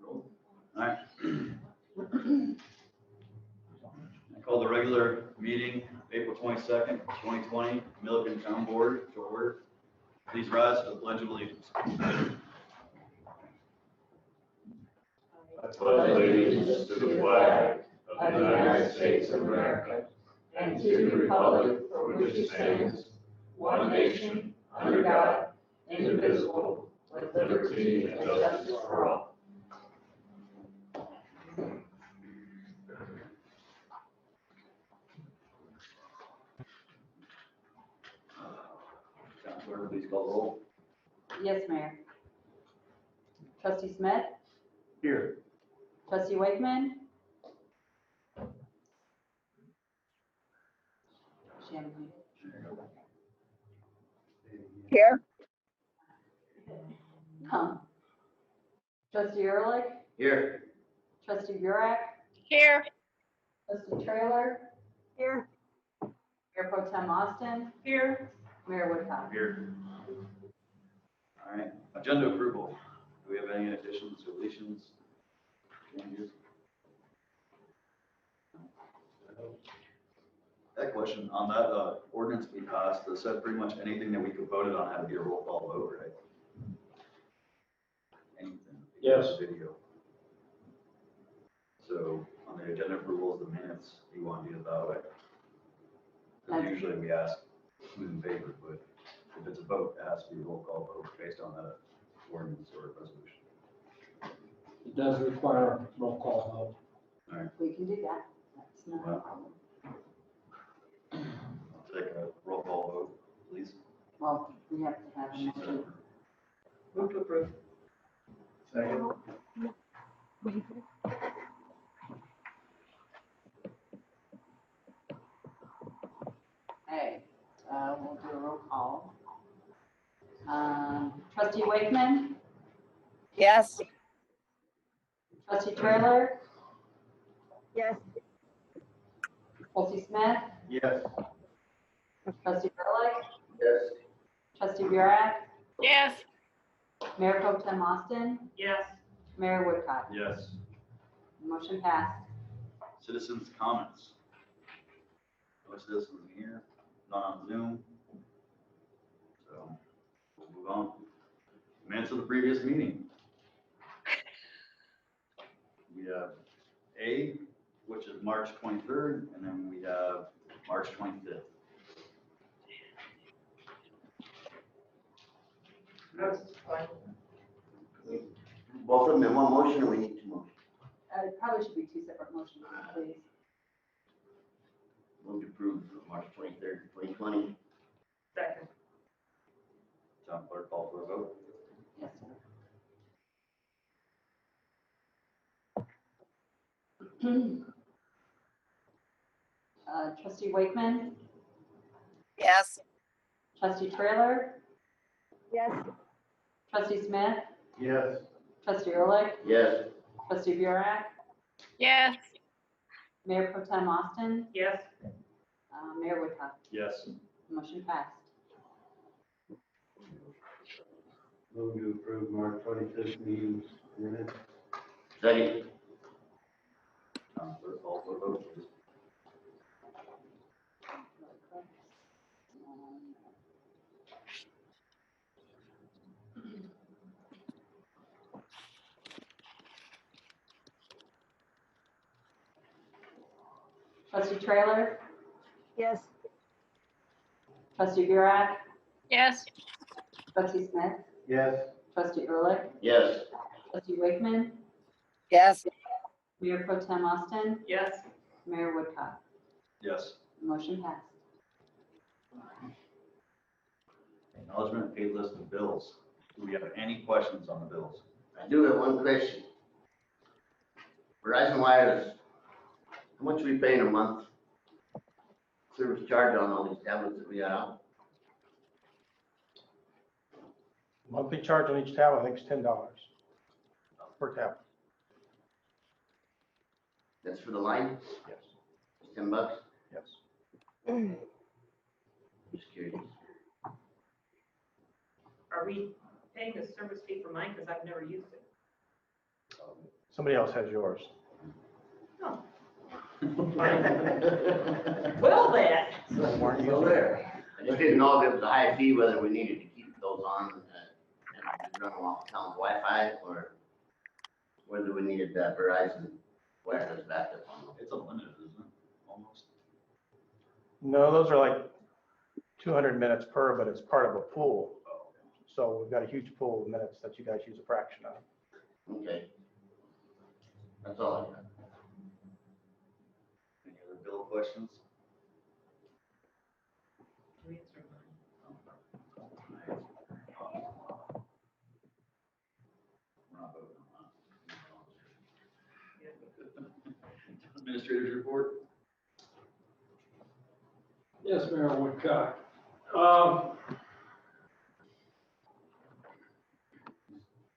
All right. I call the regular meeting, April 22nd, 2020, Milliken Town Board to order. Please rise for the Pledge of Allegiance. I pledge allegiance to the flag of the United States of America and to the republic for which it stands, one nation, under God, indivisible, with liberty and justice for all. Town Clerk, please call the roll. Yes, Mayor. Trustee Smith, Here. trustee Wakeman. Here. Trustee Ehrlich, Here. trustee Burek, Here. trustee Trailer, Here. Mayor Pro Tem Austin. Here. Mayor Woodcock. Here. All right, agenda approval. Do we have any additions, deletions, changes? That question on that ordinance we passed, that said pretty much anything that we could vote it on had to be a roll call vote, right? Anything. Yes. Video. So on the agenda approval of the minutes, you want to do it that way? Because usually we ask who's in favor, but if it's a vote, it has to be a roll call vote based on that ordinance or resolution. It does require a roll call All right, We can do that. That's not a Wow. problem. I'll take a roll call vote, please. Well, we have to have a motion. Move to approve. Second. Okay, we'll do a roll call. Trustee Wakeman, Yes. trustee Trailer, Yes. trustee Smith, Yes. trustee Ehrlich, Yes. trustee Burek, Yes. Mayor Pro Tem Austin. Yes. Mayor Woodcock. Yes. Motion passed. Citizens' comments. No citizens here, none on Zoom. So we'll move on. Minutes of the previous meeting. We have A, which is March 23rd, and then we have March 25th. Both of them in one motion, or we need two motions? It probably should be two separate motions, please. Move to approve March 23rd, 2020. Second. Town clerk, call for a vote. Yes, sir. Trustee Wakeman, Yes. trustee Trailer, Yes. trustee Smith, Yes. trustee Ehrlich, Yes. trustee Burek, Yes. Mayor Pro Tem Austin, Yes. Mayor Woodcock. Yes. Motion passed. Move to approve March 25th meeting minutes. Second. Town clerk, call for a vote, please. Trustee Trailer, Yes. trustee Burek, Yes. trustee Smith, Yes. trustee Ehrlich, Yes. trustee Wakeman, Yes. Mayor Pro Tem Austin, Yes. Mayor Woodcock. Yes. Motion passed. Acknowledgement of paid list of bills. Do we have any questions on the bills? I do have one question. Verizon Wireless, how much are we paying a month? Service charge on all these tablets that we got out? Monthly charge on each tablet, I think, is $10 per tablet. That's for the line? Yes. It's $10? Yes. Just curious. Are we paying a service fee for mine? Because I've never used it. Somebody else has yours. Well, then. Weren't you So there. I just didn't know if it was a high fee, whether we needed to keep those on and run them off town Wi-Fi, or whether we needed that Verizon wireless backup on them. It's unlimited, isn't it? Almost. No, those are like 200 minutes per, but it's part of a pool. Oh, So we've got a huge pool of minutes that you guys use a fraction of. Okay. That's all I got. any other bill questions? We're not voting on that. Administrators report? Yes, Mayor Woodcock.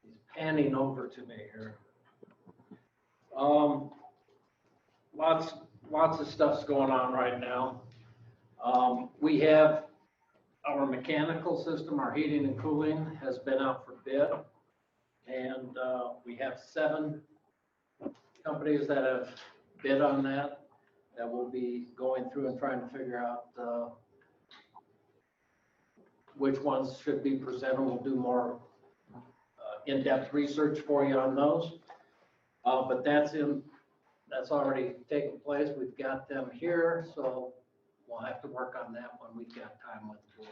He's panning over to me here. Lots of stuff's going on right now. We have our mechanical system, our heating and cooling has been out for bid. And we have 7 companies that have bid on that will be going through and trying to figure out which ones should be presented. We'll do more in-depth research for you on those. But that's already taken place. We've got them here, so we'll have to work on that when we've got time with the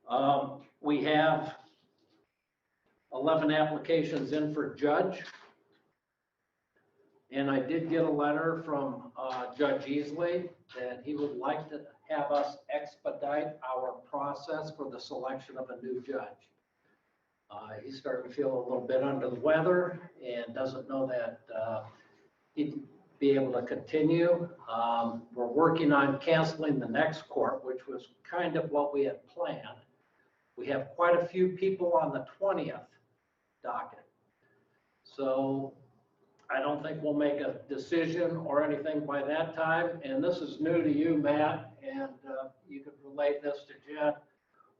board. We have 11 applications in for judge. And I did get a letter from Judge Easley that he would like to have us expedite our process for the selection of a new judge. He's starting to feel a little bit under the weather and doesn't know that he'd be able to continue. We're working on canceling the next court, which was kind of what we had planned. We have quite a few people on the 20th docket. So I don't think we'll make a decision or anything by that time. And this is new to you, Matt, and you could relate this to Jed.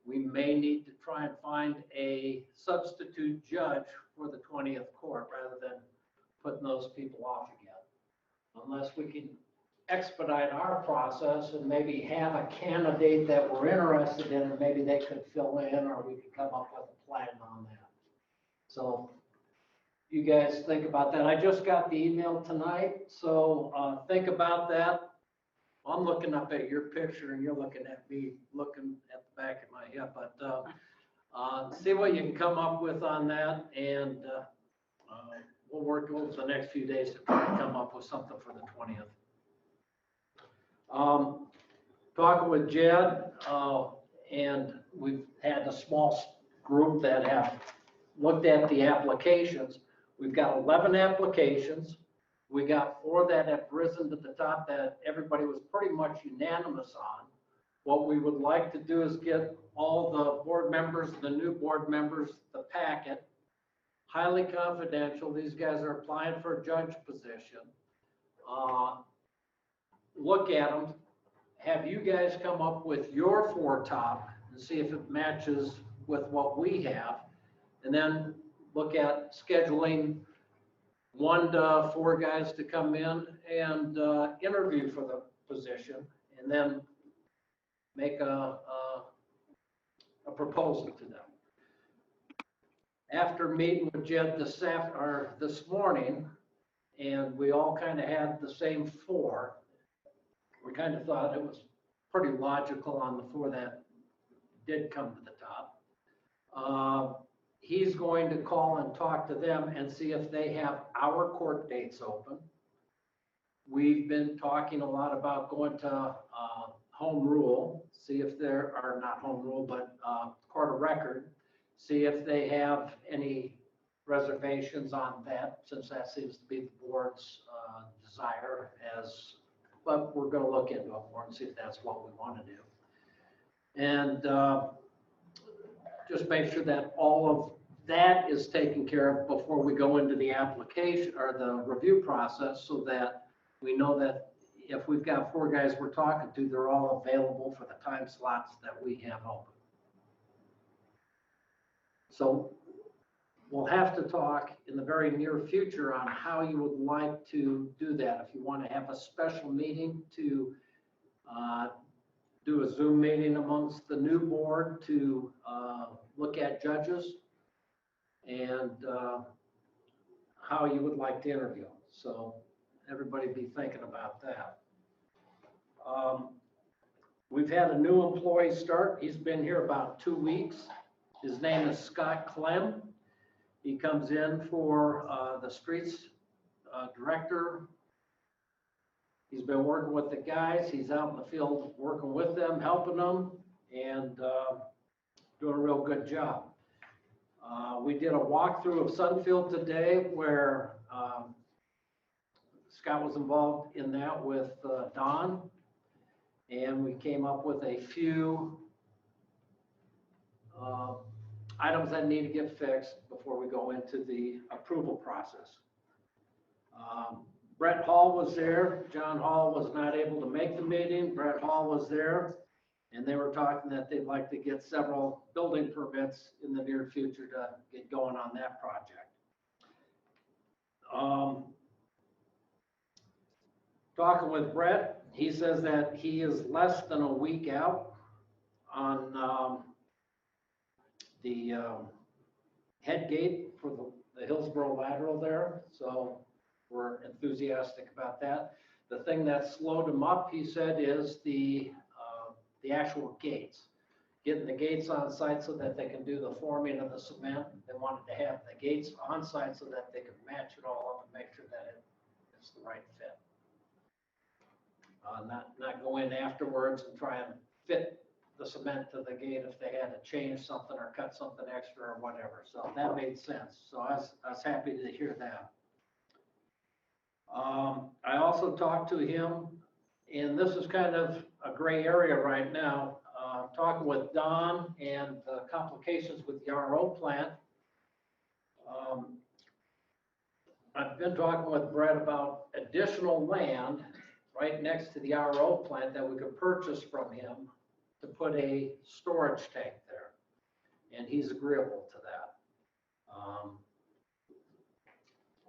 We may need to try and find a substitute judge for the 20th court rather than putting those people off again. Unless we can expedite our process and maybe have a candidate that we're interested in, and maybe they could fill in, or we could come up with a plan on that. So you guys think about that. I just got the email tonight, so think about that. I'm looking up at your picture and you're looking at me, looking at the back of my head, but see what you can come up with on that, and we'll work over the next few days to try and come up with something for the 20th. Talking with Jed, and we've had a small group that have looked at the applications. We've got 11 applications. We got 4 that have risen to the top that everybody was pretty much unanimous on. What we would like to do is get all the board members, the new board members, the packet, highly confidential. These guys are applying for a judge position. Look at them. Have you guys come up with your 4 top and see if it matches with what we have, and then look at scheduling 1 to 4 guys to come in and interview for the position, and then make a proposal to them. After meeting with Jed this morning, and we all kind of had the same 4, we kind of thought it was pretty logical on the 4 that did come to the top. He's going to call and talk to them and see if they have our court dates open. We've been talking a lot about going to home rule, see if there are not home rule, but court of record, see if they have any reservations on that, since that seems to be the board's desire, but we're going to look into it more and see if that's what we want to do. And just make sure that all of that is taken care of before we go into the application or the review process, so that we know that if we've got 4 guys we're talking to, they're all available for the time slots that we have open. So we'll have to talk in the very near future on how you would like to do that. If you want to have a special meeting to do a Zoom meeting amongst the new board to look at judges and how you would like to interview. So everybody be thinking about that. We've had a new employee start. He's been here about 2 weeks. His name is Scott Clem. He comes in for the streets director. He's been working with the guys. He's out in the field working with them, helping them, and doing a real good job. We did a walkthrough of Sunfield today where Scott was involved in that with Don. And we came up with a few items that need to get fixed before we go into the approval process. Brett Hall was there. John Hall was not able to make the meeting. Brett Hall was there. And they were talking that they'd like to get several building permits in the near future to get going on that project. Talking with Brett, he says that he is less than a week out on the head gate for the Hillsborough lateral there. So we're enthusiastic about that. The thing that slowed him up, he said, is the actual gates. Getting the gates on site so that they can do the forming of the cement. They wanted to have the gates on site so that they could match it all up and make sure that it's the right fit. Not go in afterwards and try and fit the cement to the gate if they had to change something or cut something extra or whatever. So that made sense. So I was happy to hear that. I also talked to him, and this is kind of a gray area right now, talking with Don and the complications with the RO plant. I've been talking with Brett about additional land right next to the RO plant that we could purchase from him to put a storage tank there. And he's agreeable to that.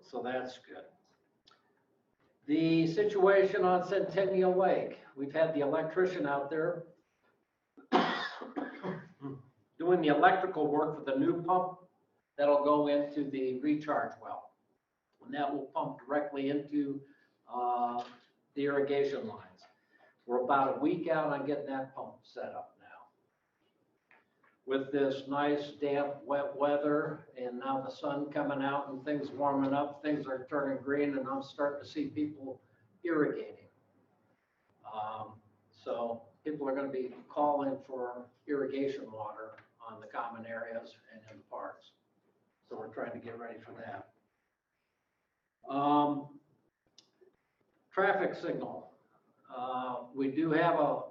So that's good. The situation on Centennial Lake, we've had the electrician out there doing the electrical work for the new pump that'll go into the recharge well. And that will pump directly into the irrigation lines. We're about a week out on getting that pump set up now. With this nice, damp, wet weather, and now the sun coming out and things warming up, things are turning green, and I'm starting to see people irrigating. So people are going to be calling for irrigation water on the common areas and in the parks. So we're trying to get ready for that. Traffic signal. We do have a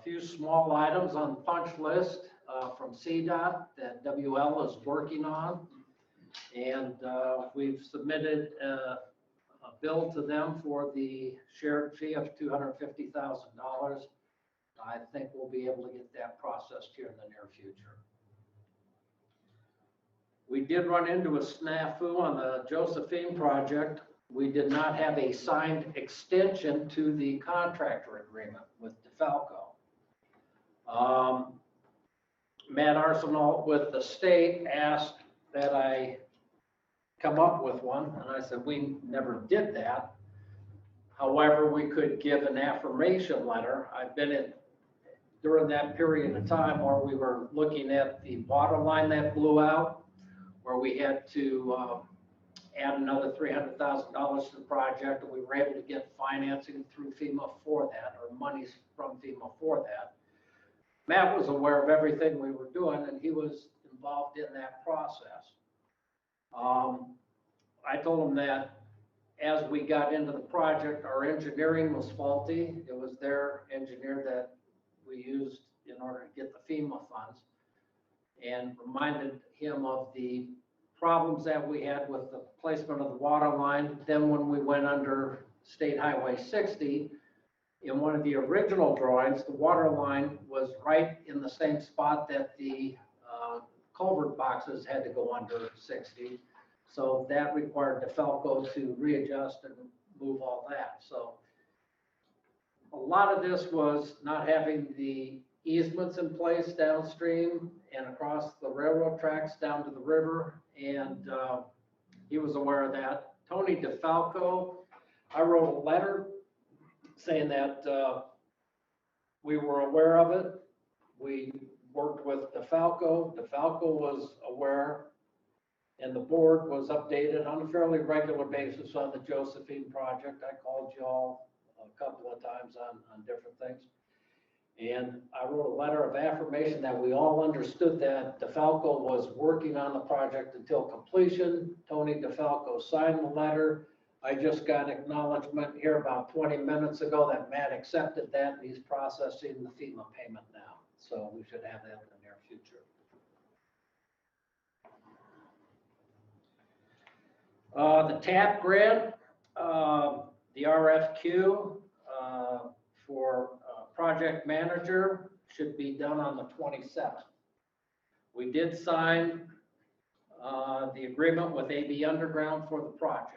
few small items on the punch list from CDOT that WL is working on. And we've submitted a bill to them for the shared fee of $250,000. I think we'll be able to get that processed here in the near future. We did run into a snafu on the Josephine project. We did not have a signed extension to the contractor agreement with DeFalco. Matt Arsenault with the state asked that I come up with one, and I said, we never did that. However, we could give an affirmation letter. I've been in during that period of time where we were looking at the water line that blew out, where we had to add another $300,000 to the project, and we were able to get financing through FEMA for that, or monies from FEMA for that. Matt was aware of everything we were doing, and he was involved in that process. I told him that as we got into the project, our engineering was faulty. It was their engineer that we used in order to get the FEMA funds, and reminded him of the problems that we had with the placement of the water line. Then when we went under State Highway 60, in one of the original drawings, the water line was right in the same spot that the culvert boxes had to go under 60. So that required DeFalco to readjust and move all that. So a lot of this was not having the easements in place downstream and across the railroad tracks down to the river. And he was aware of that. Tony DeFalco, I wrote a letter saying that we were aware of it. We worked with DeFalco. DeFalco was aware, and the board was updated on a fairly regular basis on the Josephine project. I called you all a couple of times on different things. And I wrote a letter of affirmation that we all understood that DeFalco was working on the project until completion. Tony DeFalco signed the letter. I just got acknowledgement here about 20 minutes ago that Matt accepted that, and he's processing the FEMA payment now. So we should have that in the near future. The TAP grant, the RFQ for project manager should be done on the 27th. We did sign the agreement with AB Underground for the project.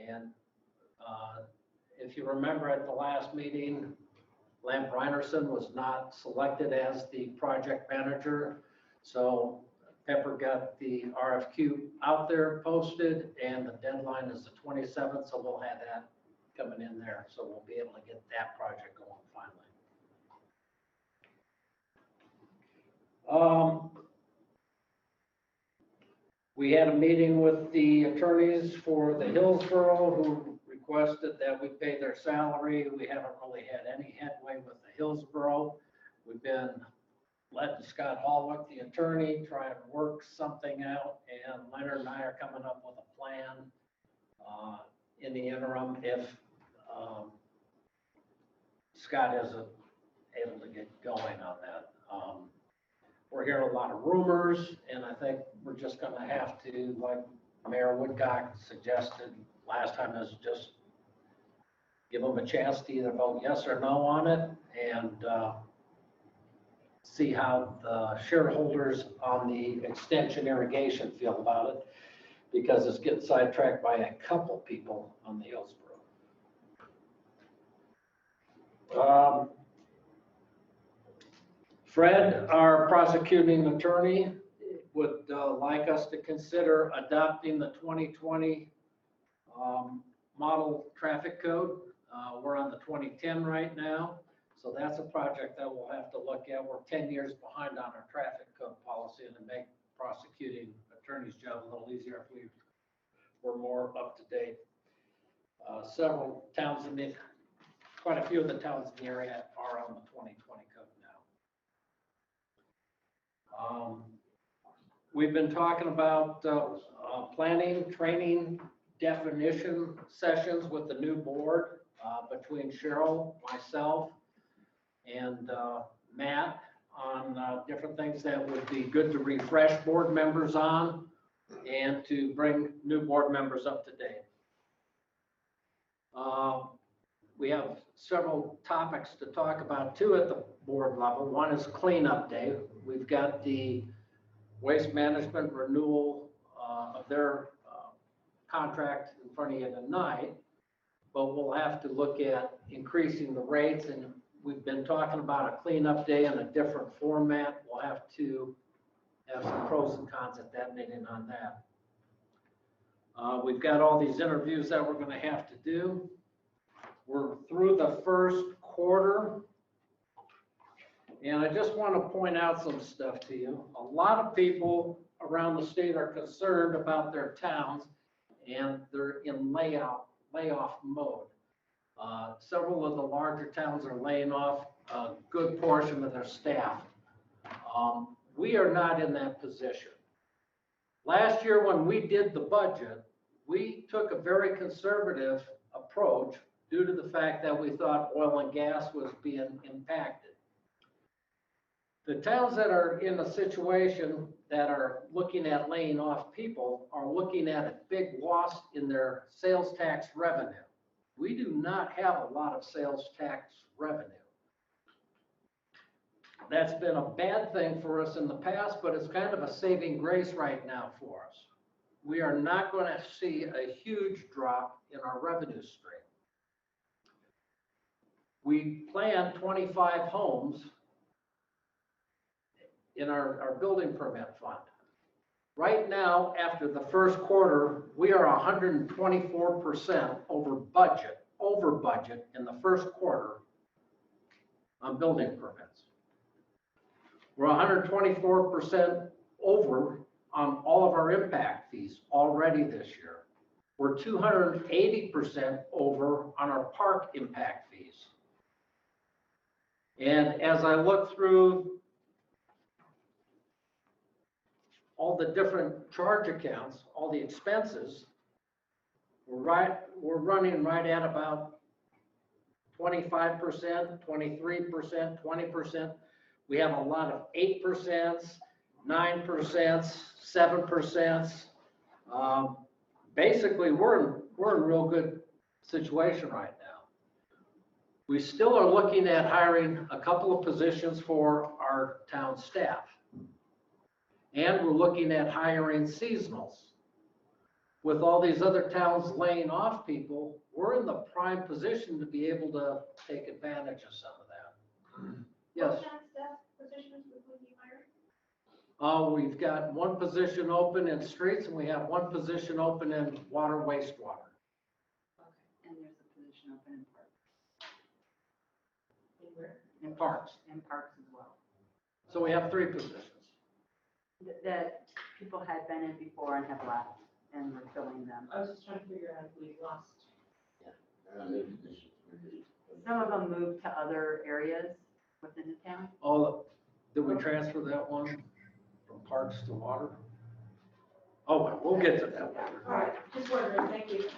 And if you remember at the last meeting, Lamp Reinerson was not selected as the project manager. So Pepper got the RFQ out there posted, and the deadline is the 27th, so we'll have that coming in there. So we'll be able to get that project going finally. We had a meeting with the attorneys for the Hillsborough who requested that we pay their salary. We haven't really had any headway with the Hillsborough. We've been letting Scott Hallwick, the attorney, try and work something out, and Leonard and I are coming up with a plan in the interim if Scott isn't able to get going on that. We're hearing a lot of rumors, and I think we're just going to have to, like Mayor Woodcock suggested last time, is just give them a chance to either vote yes or no on it, and see how the shareholders on the extension irrigation feel about it, because it's getting sidetracked by a couple people on the Hillsborough. Fred, our prosecuting attorney, would like us to consider adopting the 2020 model traffic code. We're on the 2010 right now, so that's a project that we'll have to look at. We're 10 years behind on our traffic code policy, and to make prosecuting attorney's job a little easier if we were more up to date. Several towns in the, quite a few of the towns in the area are on the 2020 code now. We've been talking about planning, training, definition sessions with the new board between Cheryl, myself, and Matt on different things that would be good to refresh board members on and to bring new board members up to date. We have several topics to talk about too at the board level. One is cleanup day. We've got the waste management renewal of their contract in front of you tonight, but we'll have to look at increasing the rates, and we've been talking about a cleanup day in a different format. We'll have to have some pros and cons at that meeting on that. We've got all these interviews that we're going to have to do. We're through the first quarter, and I just want to point out some stuff to you. A lot of people around the state are concerned about their towns, and they're in layoff mode. Several of the larger towns are laying off a good portion of their staff. We are not in that position. Last year when we did the budget, we took a very conservative approach due to the fact that we thought oil and gas was being impacted. The towns that are in a situation that are looking at laying off people are looking at a big loss in their sales tax revenue. We do not have a lot of sales tax revenue. That's been a bad thing for us in the past, but it's kind of a saving grace right now for us. We are not going to see a huge drop in our revenue stream. We planned 25 homes in our building permit fund. Right now, after the first quarter, we are 124% over budget in the first quarter on building permits. We're 124% over on all of our impact fees already this year. We're 280% over on our park impact fees. And as I look through all the different charge accounts, all the expenses, we're running right at about 25%, 23%, 20%. We have a lot of 8%, 9%, 7%. Basically, we're in real good situation right now. We still are looking at hiring a couple of positions for our town staff. And we're looking at hiring seasonals. With all these other towns laying off people, we're in the prime position to be able to take advantage of some of that. Yes? What kind of staff positions would you hire? We've got one position open in streets and we have one position open in water wastewater. Okay, and there's a position open in parks. And where? In parks. And parks as well. So we have 3 positions. That people had been in before and have left, and we're filling them. I was just trying to figure out if we lost. They're on new positions. Some of them moved to other areas within the town. Oh, did we transfer that one from parks to water? Oh, well, we'll get to that All one. right, just wondering, thank you.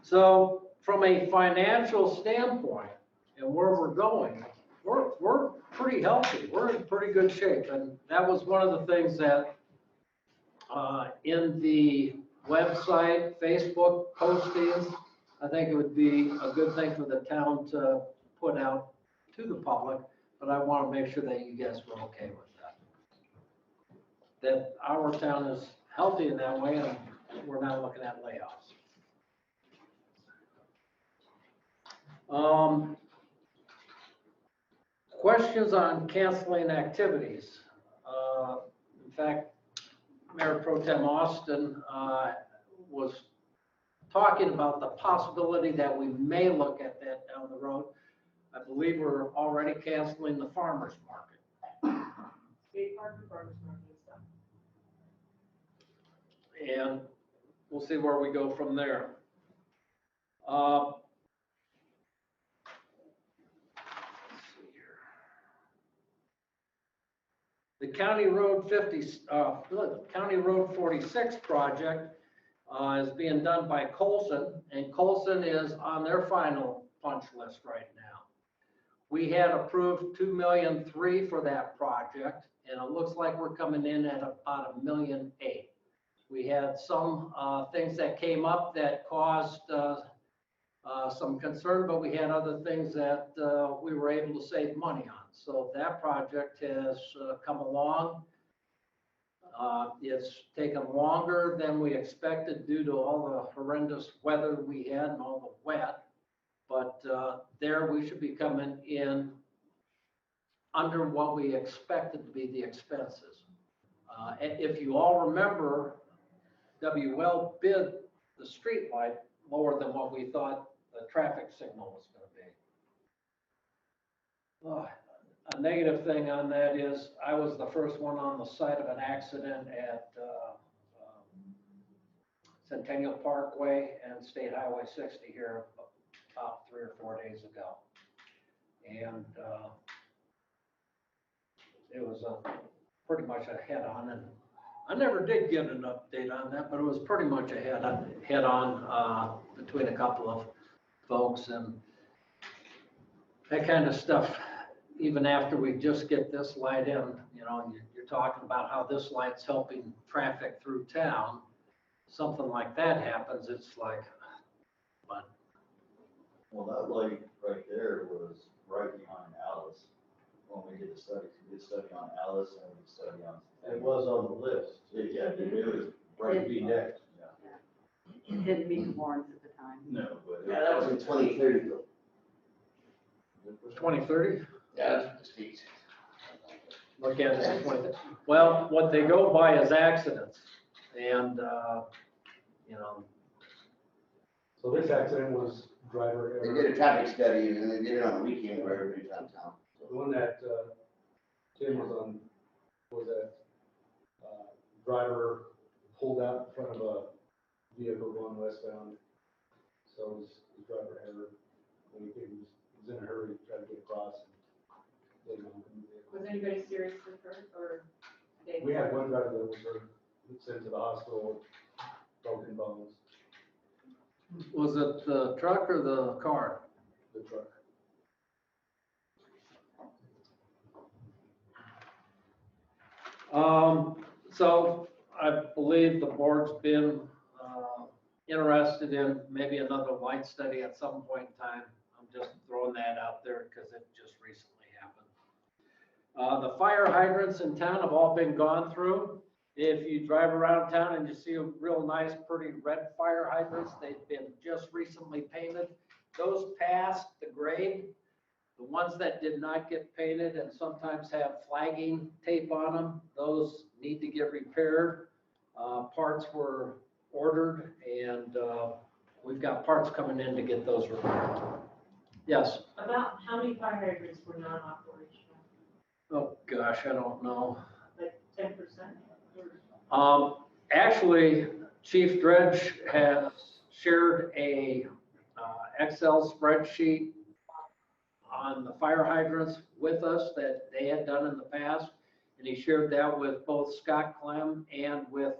So from a financial standpoint and where we're going, we're pretty healthy. We're in pretty good shape. And that was one of the things that in the website, Facebook postings, I think it would be a good thing for the town to put out to the public, but I want to make sure that you guys were okay with that. That our town is healthy in that way and we're not looking at layoffs. Questions on canceling activities. In fact, Mayor Pro Tem Austin was talking about the possibility that we may look at that down the road. I believe we're already canceling the farmer's market. Skate park or farmers market and stuff. And we'll see where we go from there. The County Road 46 project is being done by Colson, and Colson is on their final punch list right now. We had approved $2.3 million for that project, and it looks like we're coming in at about $1.8 million. We had some things that came up that caused some concern, but we had other things that we were able to save money on. So that project has come along. It's taken longer than we expected due to all the horrendous weather we had and all the wet. But there we should be coming in under what we expected to be the expenses. If you all remember, WL bid the street light lower than what we thought the traffic signal was going to be. A negative thing on that is I was the first one on the site of an accident at Centennial Parkway and State Highway 60 here about 3 or 4 days ago. And it was pretty much a head-on, and I never did get an update on that, but it was pretty much a head-on between a couple of folks, and that kind of stuff. Even after we just get this light in, you know, you're talking about how this light's helping traffic through town. Something like that happens, it's like, but. Well, that light right there was right behind Alice when we did the studies, we did a study on Alice and we did a study on. It was on the list. Yeah, it was right to be next. Yeah. It didn't meet the warrants at the time. No, but. Yeah, that was in 2030 though. 2030? Yeah, that's the state. Look at it in 20. Well, what they go by is accidents. And, you know, So this accident was driver They error. did a traffic study and they did it on a weekend where everybody's out of town. The one that Tim was on was that driver pulled out in front of a vehicle going westbound. So it was driver error. When he was in a hurry, tried to get across. And didn't know the vehicle. Was anybody seriously hurt or? they- We had one driver that was hurt, sent to the hospital, with broken bones, was it the truck or the car? the truck. So I believe the board's been interested in maybe another light study at some point in time. I'm just throwing that out there because it just recently happened. The fire hydrants in town have all been gone through. If you drive around town and you see a real nice, pretty red fire hydrants, they've been just recently painted. Those passed the grade. The ones that did not get painted and sometimes have flagging tape on them, those need to get repaired. Parts were ordered and we've got parts coming in to get those repaired. Yes. About how many fire hydrants were non-operational? Oh, gosh, I don't know. Like 10%? Actually, Chief Dredge has shared a Excel spreadsheet on the fire hydrants with us that they had done in the past. And he shared that with both Scott Clem and with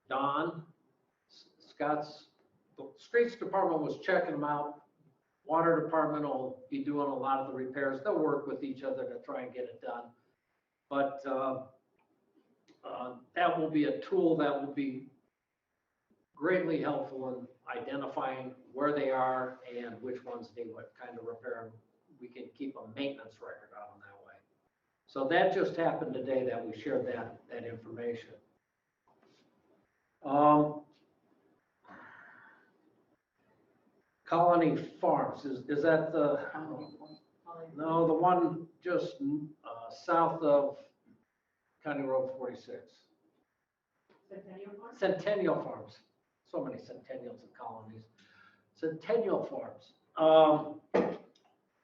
Don. The streets department was checking them out. Water department will be doing a lot of the repairs. They'll work with each other to try and get it done. But that will be a tool that will be greatly helpful in identifying where they are and which ones need what kind of repair. We can keep a maintenance record on them that way. So that just happened today that we shared that information. Colony Farms, is that the, no, the one just south of County Road 46? Centennial Farm? Centennial Farms. So many centennials and colonies. Centennial Farms.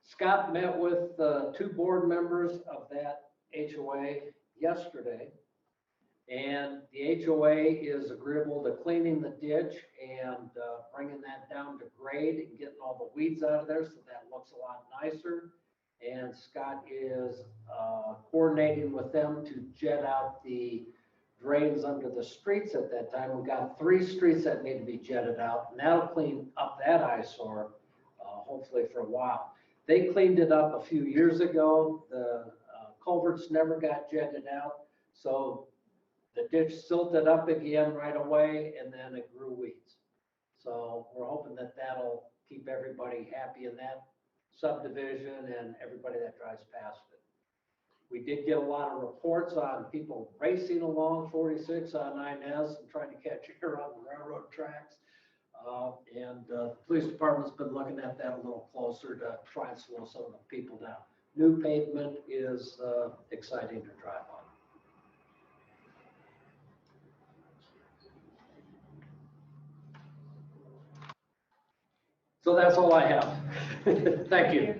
Scott met with two board members of that HOA yesterday. And the HOA is agreeable to cleaning the ditch and bringing that down to grade and getting all the weeds out of there so that looks a lot nicer. And Scott is coordinating with them to jet out the drains under the streets at that time. We've got 3 streets that need to be jetted out, and that'll clean up that eyesore, hopefully for a while. They cleaned it up a few years ago. The culverts never got jetted out, so the ditch silted up again right away, and then it grew weeds. So we're hoping that that'll keep everybody happy in that subdivision and everybody that drives past it. We did get a lot of reports on people racing along 46 on Inez and trying to catch her on the railroad tracks. And the police department's been looking at that a little closer to try and slow some of the people down. New pavement is exciting to drive on. So that's all I have. Thank you.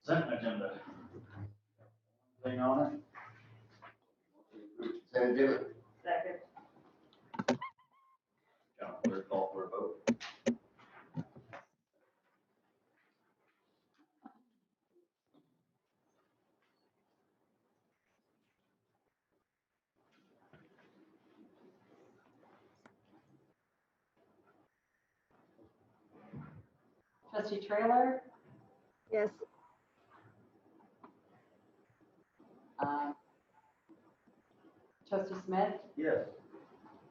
Consent agenda. Thing on it? Same different. Second. John, clerk, call for a vote. Trustee Trailer? Yes. Trustee Smith? Yes.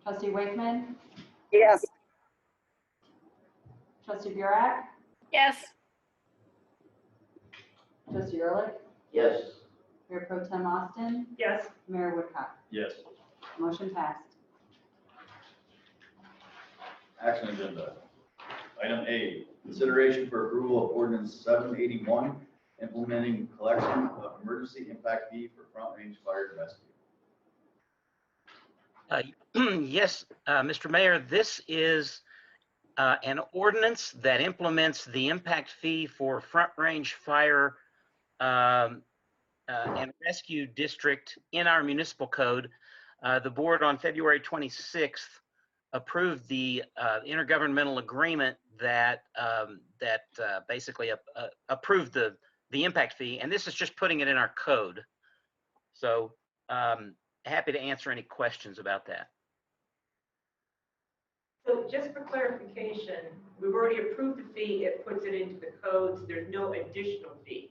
Trustee Wakeman? Yes. Trustee Burek? Yes. Trustee Ehrlich, Yes. Mayor Pro Tem Austin, Yes. Mayor Woodcock. Yes. Motion passed. Action agenda. Item A, consideration for approval of ordinance 781, implementing collection of emergency impact fee for Front Range Fire and Rescue. Yes, Mr. Mayor, this is an ordinance that implements the impact fee for Front Range Fire and Rescue District in our municipal code. The board on February 26th approved the intergovernmental agreement that basically approved the impact fee, and this is just putting it in our code. So happy to answer any questions about that. So just for clarification, we've already approved the fee, it puts it into the codes, there's no additional fee.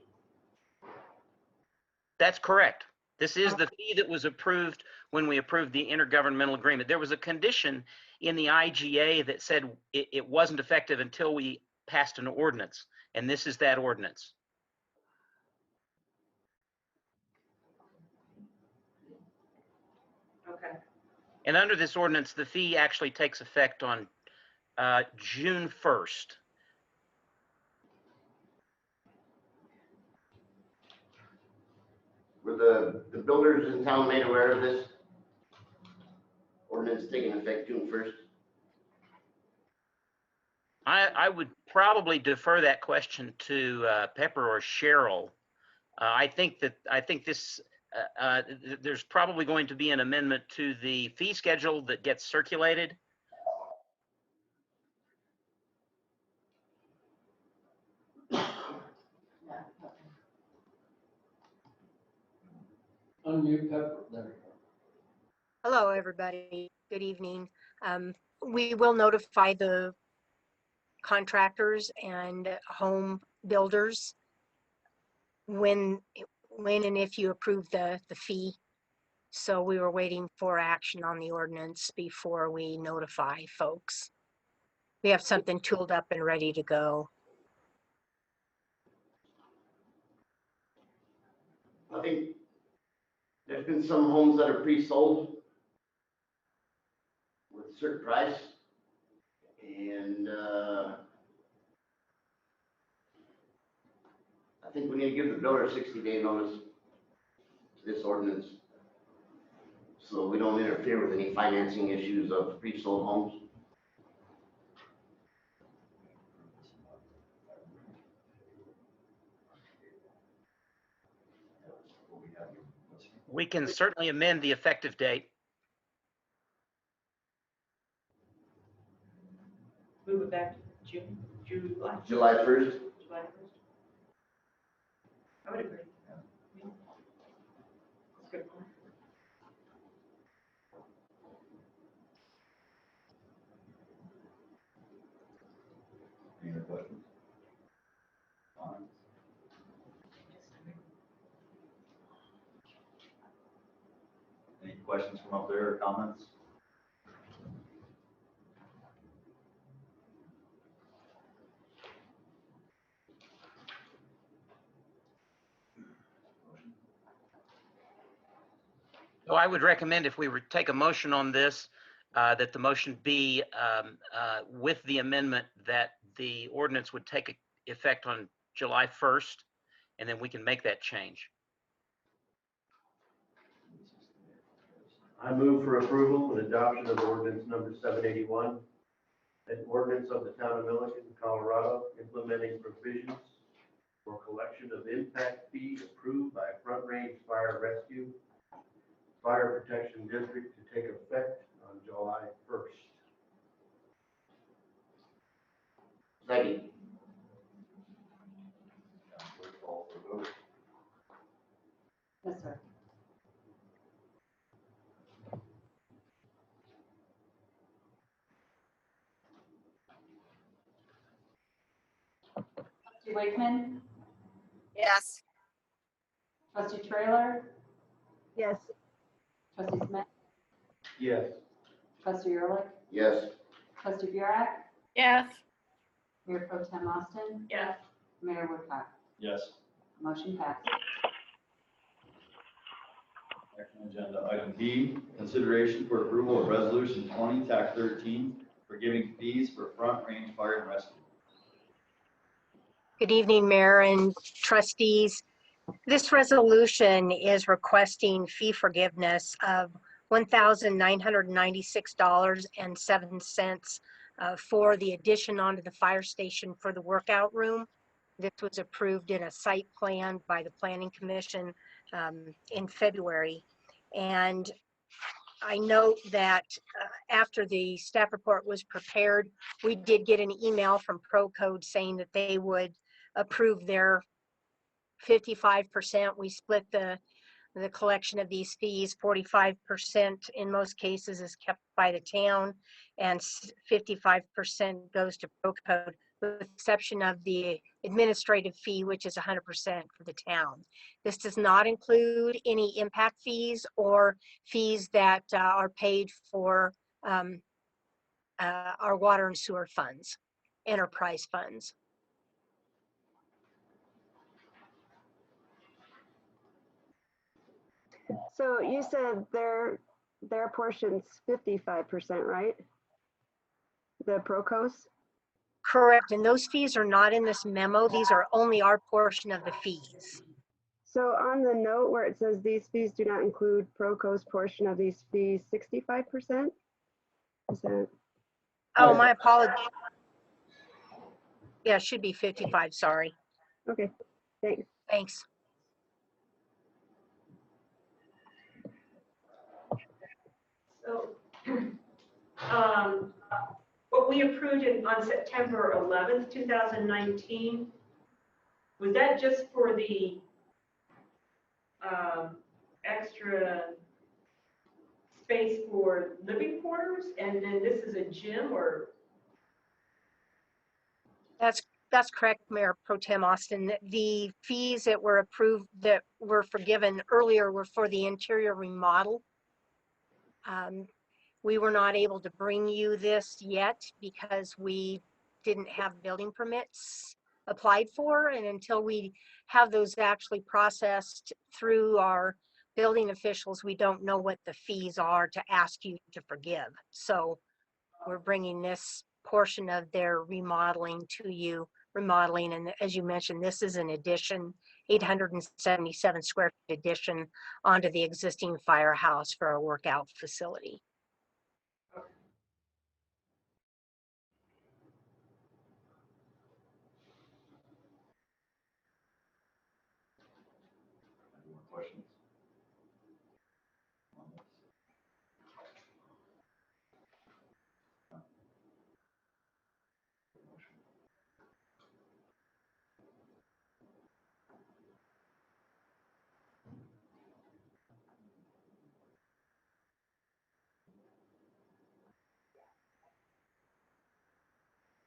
That's correct. This is the fee that was approved when we approved the intergovernmental agreement. There was a condition in the IGA that said it wasn't effective until we passed an ordinance, and this is that ordinance. Okay. And under this ordinance, the fee actually takes effect on June 1st. Were the builders in town made aware of this ordinance taking effect June 1st? I would probably defer that question to Pepper or Cheryl. I think this there's probably going to be an amendment to the fee schedule that gets circulated. Unmute Pepper, there we go. Hello, everybody. Good evening. We will notify the contractors and home builders when and if you approve the fee. So we were waiting for action on the ordinance before we notify folks. We have something tooled up and ready to go. I think there's been some homes that are pre-sold with a certain price. And I think we need to give the builder a 60-day notice to this ordinance, so we don't interfere with any financing issues of pre-sold homes. We can certainly amend the effective date. Move it back to July. July 1st. July 1st. I would agree. That's a good point. Any other questions? Comments? Any questions from up there or comments? So I would recommend if we were to take a motion on this, that the motion be with the amendment that the ordinance would take effect on July 1st, and then we can make that change. I move for approval and adoption of ordinance number 781, an ordinance of the town of Milliken, Colorado, implementing provisions for collection of impact fee approved by Front Range Fire Rescue Fire Protection District to take effect on July 1st. Second. Call for vote. Yes, sir. Trustee Wakeman, Yes. Trustee Trailer, Yes. Trustee Smith, Yes. Trustee Ehrlich, Yes. Trustee Burak, Yes. Mayor Pro Tem Austin, Yes. Mayor Woodcock. Yes. Motion passed. Action agenda item B, consideration for approval of resolution 20-13 for giving fees for front range fire and rescue. Good evening, Mayor and trustees. This resolution is requesting fee forgiveness of $1,996.07 for the addition onto the fire station for the workout room. This was approved in a site plan by the Planning Commission in February. And I note that after the staff report was prepared, we did get an email from ProCode saying that they would approve their 55%. We split the collection of these fees. 45% in most cases is kept by the town, and 55% goes to ProCode, with the exception of the administrative fee, which is 100% for the town. This does not include any impact fees or fees that are paid for our water and sewer funds, enterprise funds. So you said their portion's 55%, right? The Procos? Correct, and those fees are not in this memo. These are only our portion of the fees. So on the note where it says these fees do not include Procos portion of these fees, 65%? Is that? Oh, my apologies. Yeah, it should be 55, sorry. Okay, thanks. Thanks. So, what we approved on September 11th, 2019, was that just for the extra space for living quarters, and then this is a gym, or? That's correct, Mayor Pro Tem Austin. The fees that were approved, that were forgiven earlier, were for the interior remodel. We were not able to bring you this yet because we didn't have building permits applied for, and until we have those actually processed through our building officials, we don't know what the fees are to ask you to forgive. So we're bringing this portion of their remodeling to you, and as you mentioned, this is an addition, 877 square feet addition onto the existing firehouse for a workout facility. Any more questions?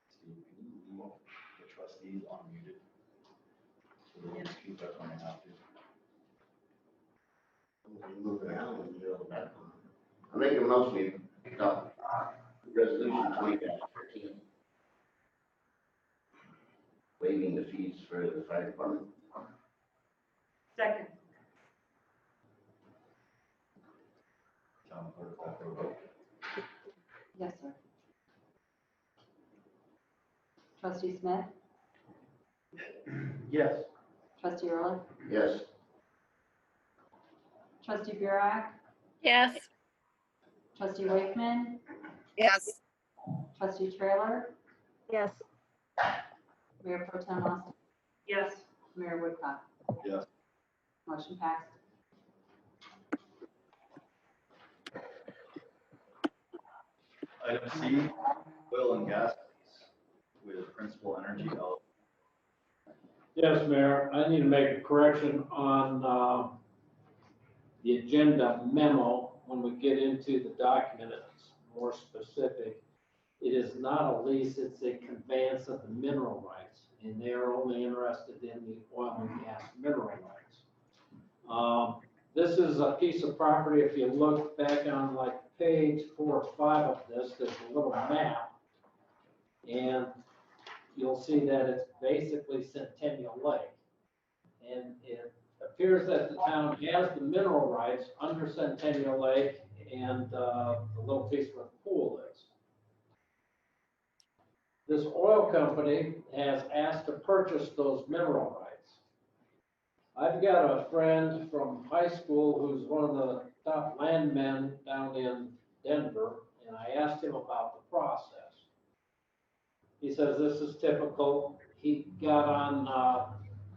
Steve, can you leave the trustees unmuted? So the ones keep that when they have to. Move around and do all that. I make a motion, we pick up resolution 20-13. Waiving the fees for the fire department. Second. Town clerk, call for a vote. Yes, sir. Trustee Smith? Yes. Trustee Early? Yes. Trustee Burak? Yes. Trustee Wakeman? Yes. Trustee Trailer? Yes. Mayor Pro Tem Austin? Yes. Mayor Woodcock? Yes. Motion passed. Item C, oil and gas lease with Principal Energy LLC. Yes, Mayor, I need to make a correction on the agenda memo. When we get into the document, it's more specific. It is not a lease, it's a conveyance of the mineral rights, and they are only interested in the oil and gas mineral rights. This is a piece of property, if you look back on like page 4 or 5 of this, there's a little map. And you'll see that it's basically Centennial Lake. and it appears that the town has the mineral rights under Centennial Lake and the little piece where the pool is. This oil company has asked to purchase those mineral rights. I've got a friend from high school who's one of the top landmen down in Denver, and I asked him about the process. He says this is typical. He got on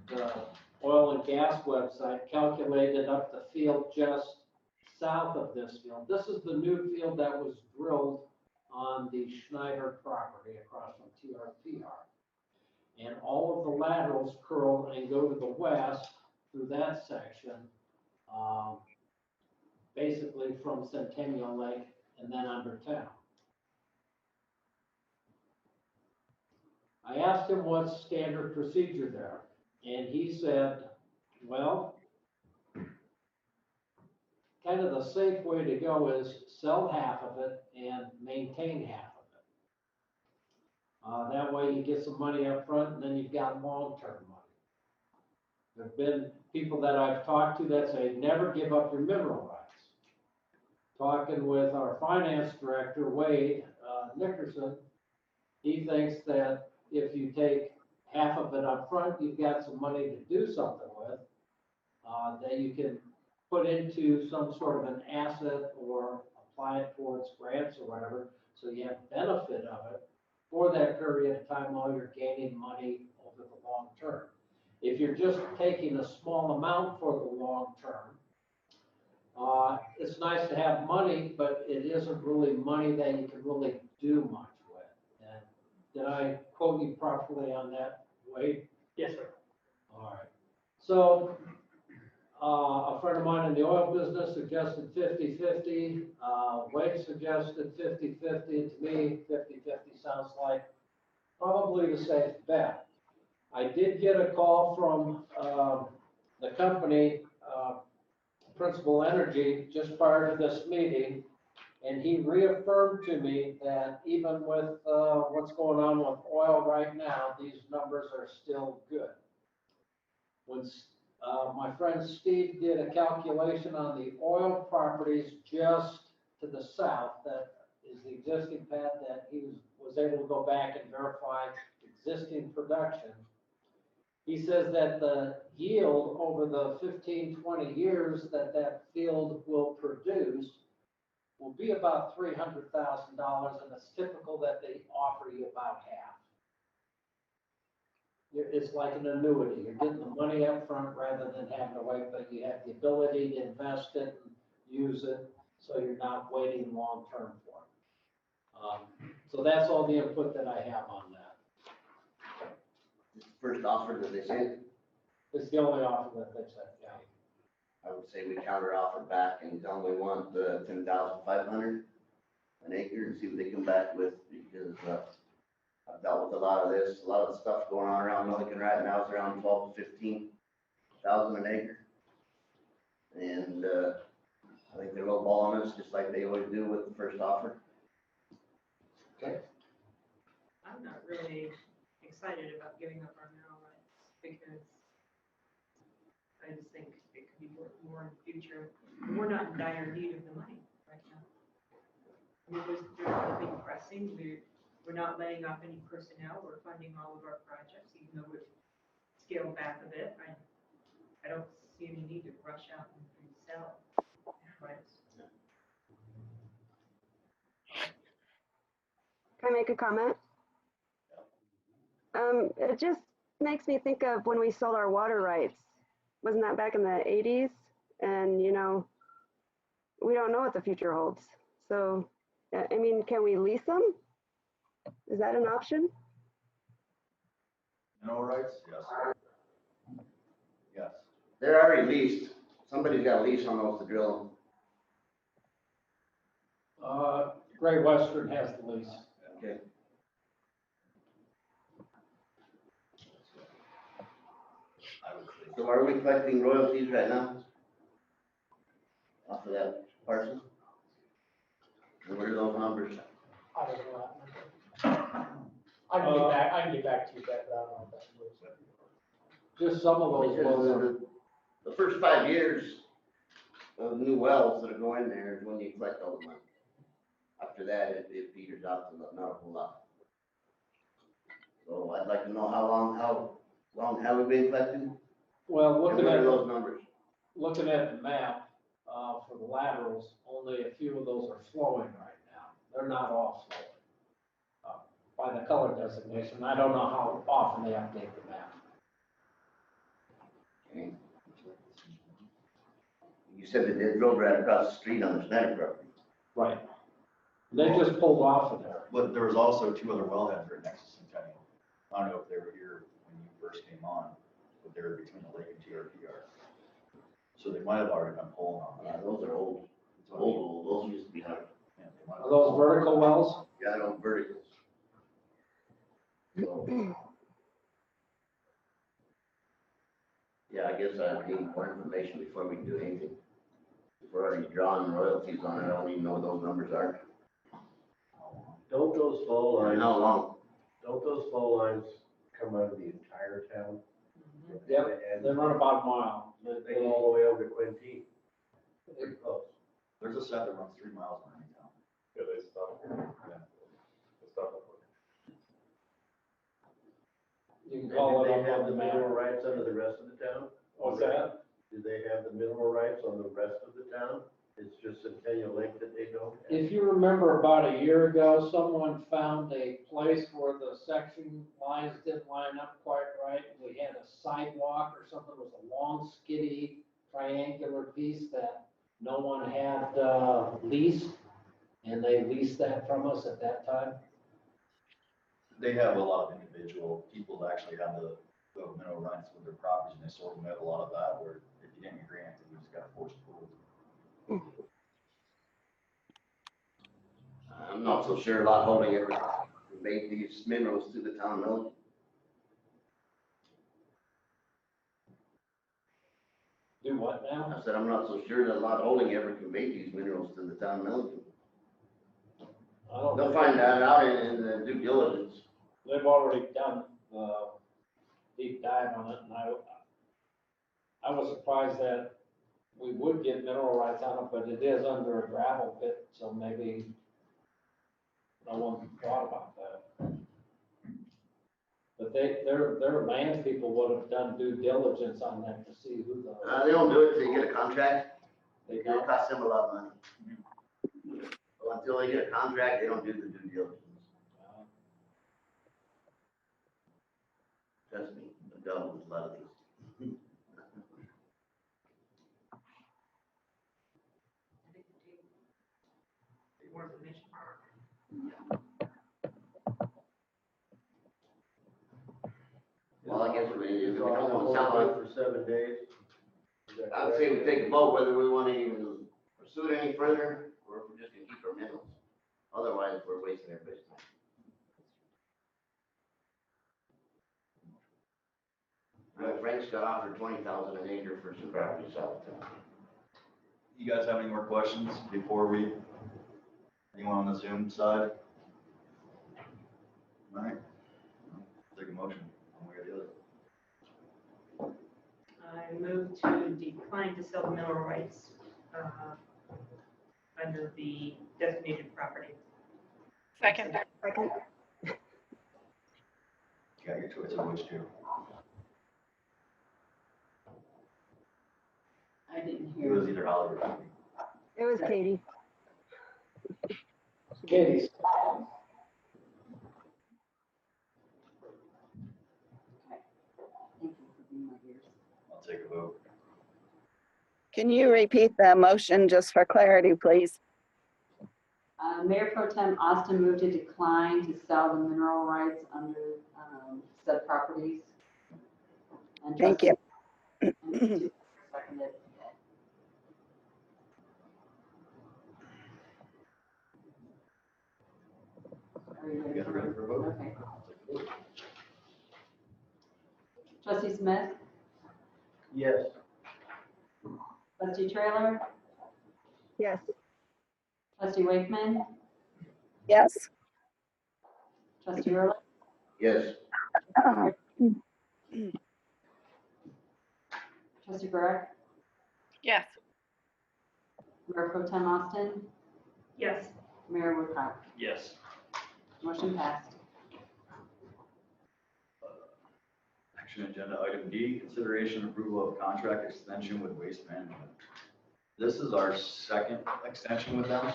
the oil and gas website, calculated up the field just south of this field. This is the new field that was drilled on the Schneider property across from TRPR. And all of the laterals curl and go to the west through that section, basically from Centennial Lake and then under town. I asked him what's standard procedure there, and he said, well, kind of the safe way to go is sell half of it and maintain half of it. That way you get some money up front and then you've got long-term money. There've been people that I've talked to that say, never give up your mineral rights. Talking with our finance director, Wade Nickerson, he thinks that if you take half of it up front, you've got some money to do something with, that you can put into some sort of an asset or apply it towards grants or whatever, so you have benefit of it for that period of time while you're gaining money over the long term. If you're just taking a small amount for the long term, it's nice to have money, but it isn't really money that you can really do much with. And did I quote you properly on that, Wade? Yes, sir. All right. So a friend of mine in the oil business suggested 50-50. Wade suggested 50-50. To me, 50-50 sounds like probably the safe bet. I did get a call from the company, Principal Energy, just prior to this meeting, and he reaffirmed to me that even with what's going on with oil right now, these numbers are still good. When my friend Steve did a calculation on the oil properties just to the south, that is the existing pad that he was able to go back and verify existing production. He says that the yield over the 15, 20 years that that field will produce will be about $300,000, and it's typical that they offer you about half. It's like an annuity. You're getting the money up front rather than having to wait, but you have the ability to invest it and use it, so you're not waiting long term for it. So that's all the input that I have on that. First offer that they sent, It's the only offer that they said, yeah. I would say we counter offer back and tell them we want the 10,500 an acre and see what they come back with, because I've dealt with a lot of this, a lot of the stuff going on around Milliken right now is around 12 to 15,000 an acre. And I think they're low balling us just like they always do with the first offer. Okay. I'm not really excited about giving up our mineral rights because I just think it could be worth more in the future. We're not in dire need of the money right now. There's nothing pressing. We're not laying off any personnel. We're funding all of our projects, even though we've scaled back a bit. I don't see any need to rush out and sell rights. Can I make a comment? It just makes me think of when we sold our water rights. Wasn't that back in the 80s? And, you know, we don't know what the future holds. So, I mean, can we lease them? Is that an option? No rights? Yes. Yes. They're already leased. Somebody's got a lease on those to drill them. Great Western has the lease. Okay. I would say. So are we collecting royalties right now? Off of that parcel? And where are those numbers? I don't know that number. I can get back to you, but I don't know if that was. just some of those wells are, Because the first 5 years of new wells that go in there is when you collect all the money. After that, it peters out to not a whole lot. So I'd like to know how long have we been collecting? well, And looking what are at, those numbers? looking at the map, for the laterals, only a few of those are flowing right now. They're not all flowing. By the color designation, I don't know how often they update the map. Okay. You said that they drove right across the street on the Snyder property. Right. They just pulled off of there. But there was also 2 other wellheads right next to Centennial. I don't know if they were here when you first came on, but they were between the lake and TRPR. So they might have already been pulling on Yeah, that. those are old. Those used to be hard. Yeah, they might have Are those vertical wells? Yeah, those verticals. So, yeah, I guess I need more information before we can do anything. If we're already drawing royalties on it, I don't even know what those numbers are. Don't those fall And lines, how long? don't those fall lines come out of the entire town? Yep, And they run about a mile. they go all the way over to Quinteen. Pretty close. There's a set that runs 3 miles underneath town. Yeah, they stop. Yeah. They stop. You can And call do it they up have on the the map. mineral rights under the rest of the town? What's that? Do they have the mineral rights on the rest of the town? It's just Centennial Lake that they don't have? If you remember about a year ago, someone found a place where the section lines didn't line up quite right. We had a sidewalk or something, it was a long skinny triangular piece that no one had leased. And they leased that from us at that time. They have a lot of individual people that actually have the mineral rights with their properties, and they sort of have a lot of that, where if you didn't grant it, you just got forced pool. I'm not so sure about holding it. Made these minerals to the town mill. Do what now? I said, I'm not so sure that Lot Holding ever conveyed these minerals to the town mill. I don't They'll know. find that out in the due diligence. They've already done deep dive on it, and I was surprised that we would get mineral rights on it, but it is under a gravel pit, so maybe no one thought about that. But their land people would have done due diligence on that to see who the, They don't do it till you get a contract. they It don't. costs them a lot of money. So until they get a contract, they don't do the due diligence. Trust me, I've dealt with a lot of this. More information. Well, I guess if we So I'm don't gonna sound hold like, it for 7 days. Is that I'd say we correct? take a vote whether we want to even pursue it any further, or if we're just gonna keep our minerals. Otherwise, we're wasting everybody's time. Frank's got offered 20,000 an acre for some property south of town. You guys have any more questions before we, anyone on the Zoom side? All right. Take a motion, one way or the other. I move to decline to sell the mineral rights under the designated property. Second. Second. You got your choice of which two. I didn't It hear. was either Holly or Andy. It was Katie. Katie's. Thank you for being my ears. I'll take a vote. Can you repeat the motion just for clarity, please? Mayor Pro Tem Austin moved to decline to sell the mineral rights under said properties. And Thank you. trustee- and Stu seconded. Are you You guys ready for a vote? Okay. I'll take a vote. Trustee Smith, Yes. trustee Trailer, Yes. trustee Wakeman, Yes. trustee Early, Yes, Trustee Burke, Yes. Mayor Pro Tem Austin, Yes. Mayor Woodcock. Yes. Motion passed. Action agenda item D, consideration and approval of contract extension with Waste Management. This is our second extension with them,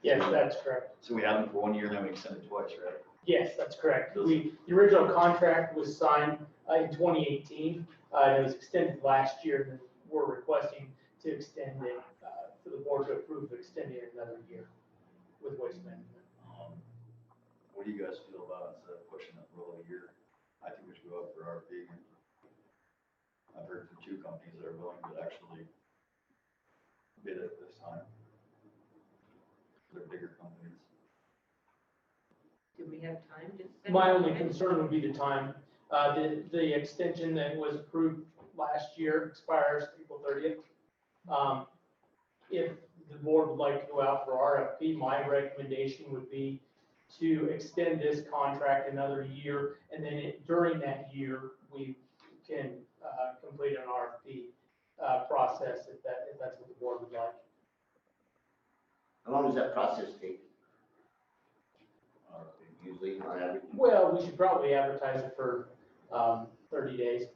Yes, that's correct. so we have them for 1 year, then we extended twice, right? Yes, that's correct. The original contract was signed in 2018, and it was extended last year, and we're requesting to extend it, for the board to approve extending it another year with Waste Management. What do you guys feel about instead of pushing it for a year? I think we should go out for RFP. I've heard from 2 companies that are willing to actually bid it this time. They're bigger companies. Do we have time to? send My it? only concern would be the time. The extension that was approved last year expires April 30th. If the board would like to go out for RFP, my recommendation would be to extend this contract another year, and then during that year, we can complete an RFP process if that's what the board would like. How long does that process take? Usually on average? Well, we should probably advertise it for 30 days.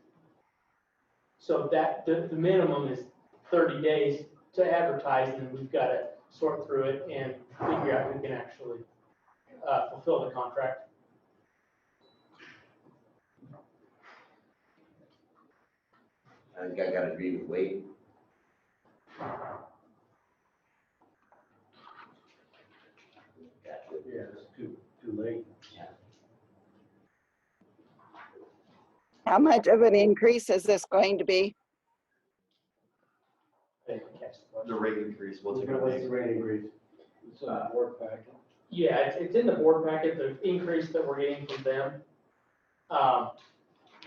So that, the minimum is 30 days to advertise, and then we've got to sort through it and figure out who can actually fulfill the contract. I think I gotta agree with Wade. Yeah, it's too late. How much of an increase is this going to be? I didn't catch the question. The rate increase, what's it What's gonna the be? rate increase? It's on the board packet. Yeah, it's in the board packet, the increase that we're getting from them.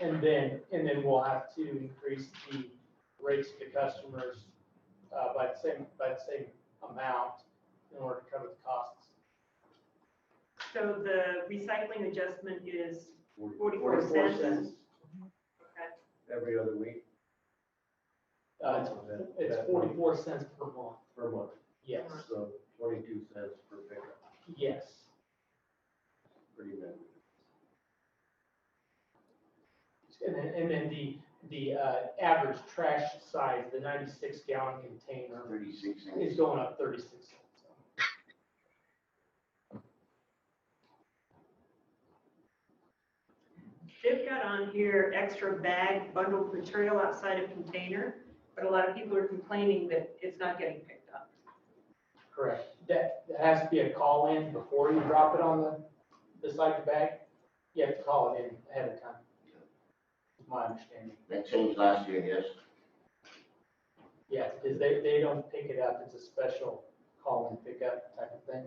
And then we'll have to increase the rates to customers by the same amount in order to cover the costs. So the recycling adjustment is 44 44 cents. cents. Every other week It's 44 cents per month. per month, Yes, so 22 cents per pickup, yes. pretty good. And then the average trash size, the 96-gallon container 36 cents. is going up 36 cents. They've got on here extra bag bundled material outside of container, but a lot of people are complaining that it's not getting picked up. Correct. That has to be a call in before you drop it on the side of the bag. You have to call it in ahead of time. Is my understanding. That changed last year, yes. Yeah, because they don't pick it up. It's a special call and pickup type of thing.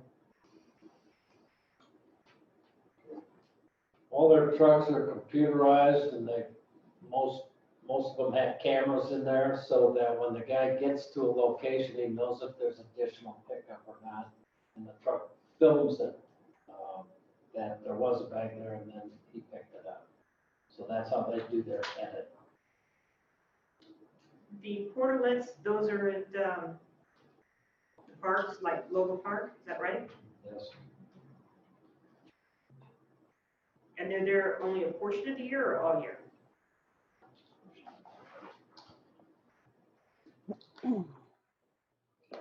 All their trucks are computerized and most of them have cameras in there so that when the guy gets to a location, he knows if there's additional pickup or not. And the truck films it, that there was a bag there and then he picked it up. So that's how they do their edit. The portalets, those are at the parks, like Logan Park, is that right? Yes. And they're there only a portion of the year or all year?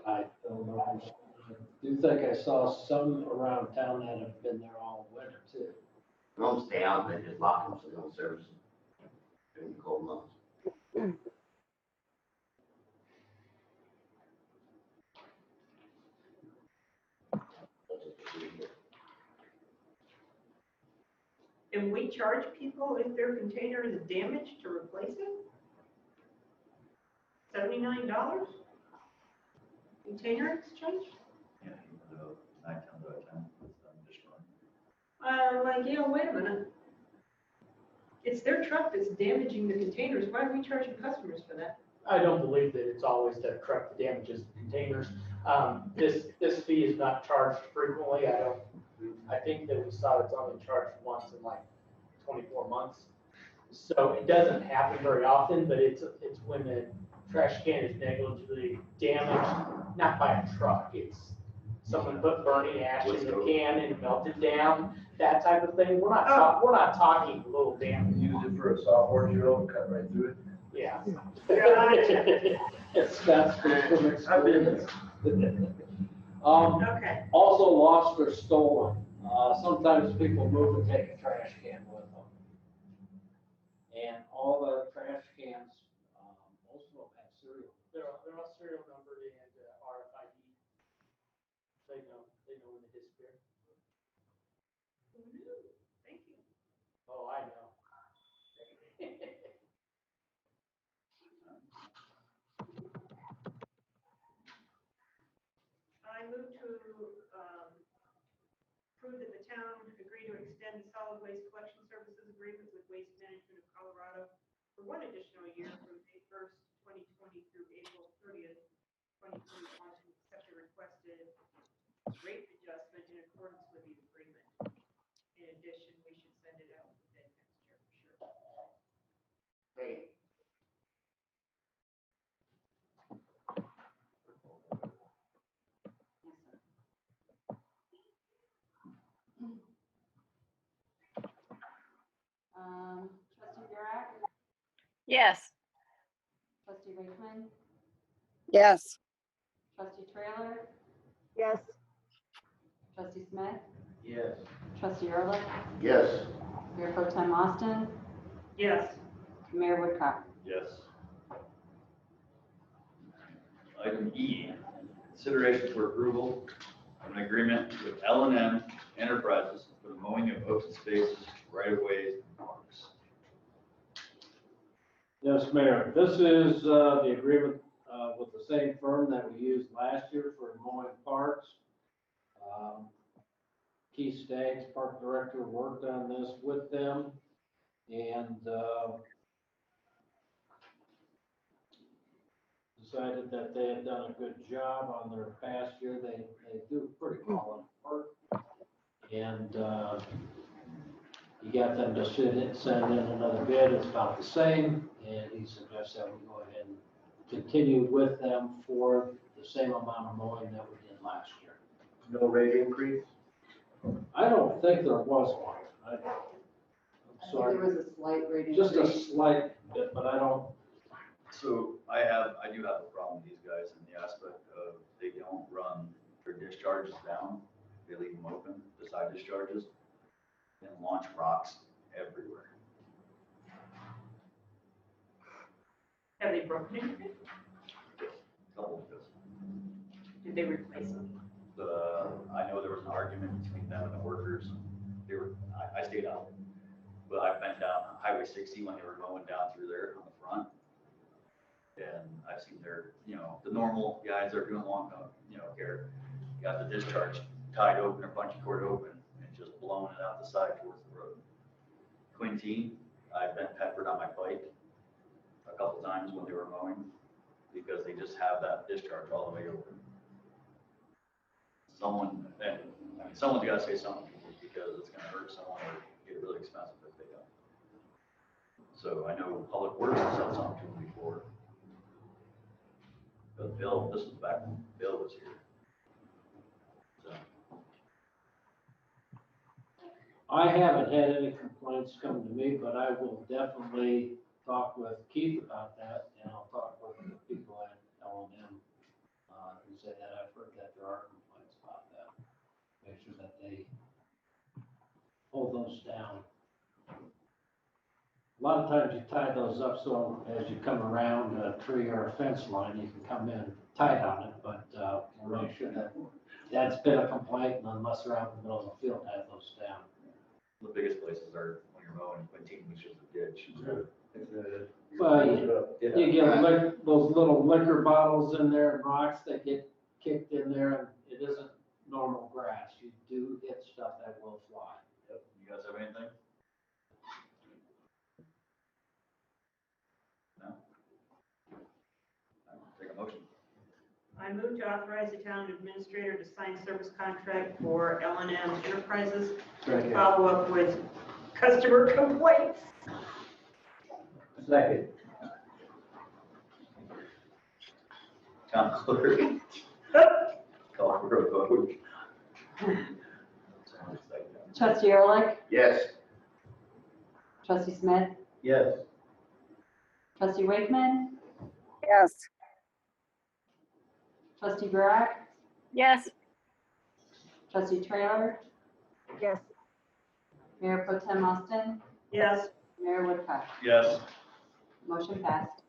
I don't know. I do think I saw some around town that have been there all winter too. They don't stay out, they just lock them so they don't service them during the cold months. And we charge people if their container is damaged to replace it? $79? Container exchange? Yeah, even though 9 times out of 10, it's done destroying. Wait a minute. It's their truck that's damaging the containers. Why are we charging customers for that? I don't believe that it's always the truck that damages the containers. This fee is not charged frequently. I think that we saw it's only charged once in like 24 months. So it doesn't happen very often, but it's when the trash can is negligibly damaged, not by a truck, it's someone put burning ash in the can and melted down, that type of thing. We're not talking little damage. Use it for a sophomore drill, cut right through it. Yeah. That's from experience. Okay. Also lost or stolen. Sometimes people move and take a trash can with them. And all the trash cans, most of them have cereal. They're all serial numbered and RFID. They know when they disappear. Thank you. Oh, I know. I move to prove that the town agree to extend the solid waste collection services agreement with Waste Management of Colorado for one additional year from May 1st, 2020 through April 30th, 2021, and accept the requested rate adjustment in accordance with the agreement. In addition, we should send it out within next year for sure. Great. Trustee Burek, Yes. trustee Richmond, Yes. trustee Trailer, Yes. trustee Smith, Yes. trustee Ehrlich, Yes. Mayor Pro Tem Austin, Yes. Mayor Woodcock. Yes. Item E, consideration for approval of an agreement with L&M Enterprises for the mowing of open spaces, right-of-ways, and parks. Yes, Mayor. This is the agreement with the same firm that we used last year for mowing parks. Keith Staggs, Park Director, worked on this with them and decided that they had done a good job on their past year. They do pretty quality work. And he got them to send in another bid. It's about the same. And he suggests that we go ahead and continue with them for the same amount of mowing that we did last year. No rate increase? I don't think there was one. I'm sorry. There was a slight rate Just a increase. slight bit, but I don't, So I do have a problem with these guys in the aspect of they don't run their discharges down. They leave them open, the side discharges, and launch rocks everywhere. Have they broken anything? Couple of those. Did they replace them? I know there was an argument between them and the workers. I stayed out, but I've been down Highway 60 when they were mowing down through there on the front. And I've seen the normal guys that are doing long, care, got the discharge tied open or bungee cord open and just blowing it out the side towards the road. Quinteen, I've been peppered on my bike a couple times when they were mowing because they just have that discharge all the way open. Someone's got to say something because it's going to hurt someone or get really expensive if they don't. So I know Public Works has done something to them before. But Bill, this was back when Bill was here. So. I haven't had any complaints come to me, but I will definitely talk with Keith about that, and I'll talk with the people at L&M and say that I've heard that there are complaints about that. Make sure that they hold those down. A lot of times you tie those up so as you come around a tree or a fence line, you can come in tight on it, but we'll make sure that that's been a complaint, and unless they're out in the middle of the field, have those down. The biggest places are when you're mowing Quinteen, which is the ditch. Well, you get those little liquor bottles in there and rocks that get kicked in there, and it isn't normal grass. You do hit stuff that will fly. Yep. You guys have anything? No? Take a motion. I move to authorize the town administrator to sign service contract for L&M Enterprises to follow up with customer complaints. Second. Town clerk. Call for a vote. Trustee Ehrlich, Yes. trustee Smith, Yes. trustee Wakeman, Yes. trustee Burak, Yes. trustee Trailer, Yes. Mayor Pro Tem Austin, Yes. Mayor Woodcock. Yes. Motion passed.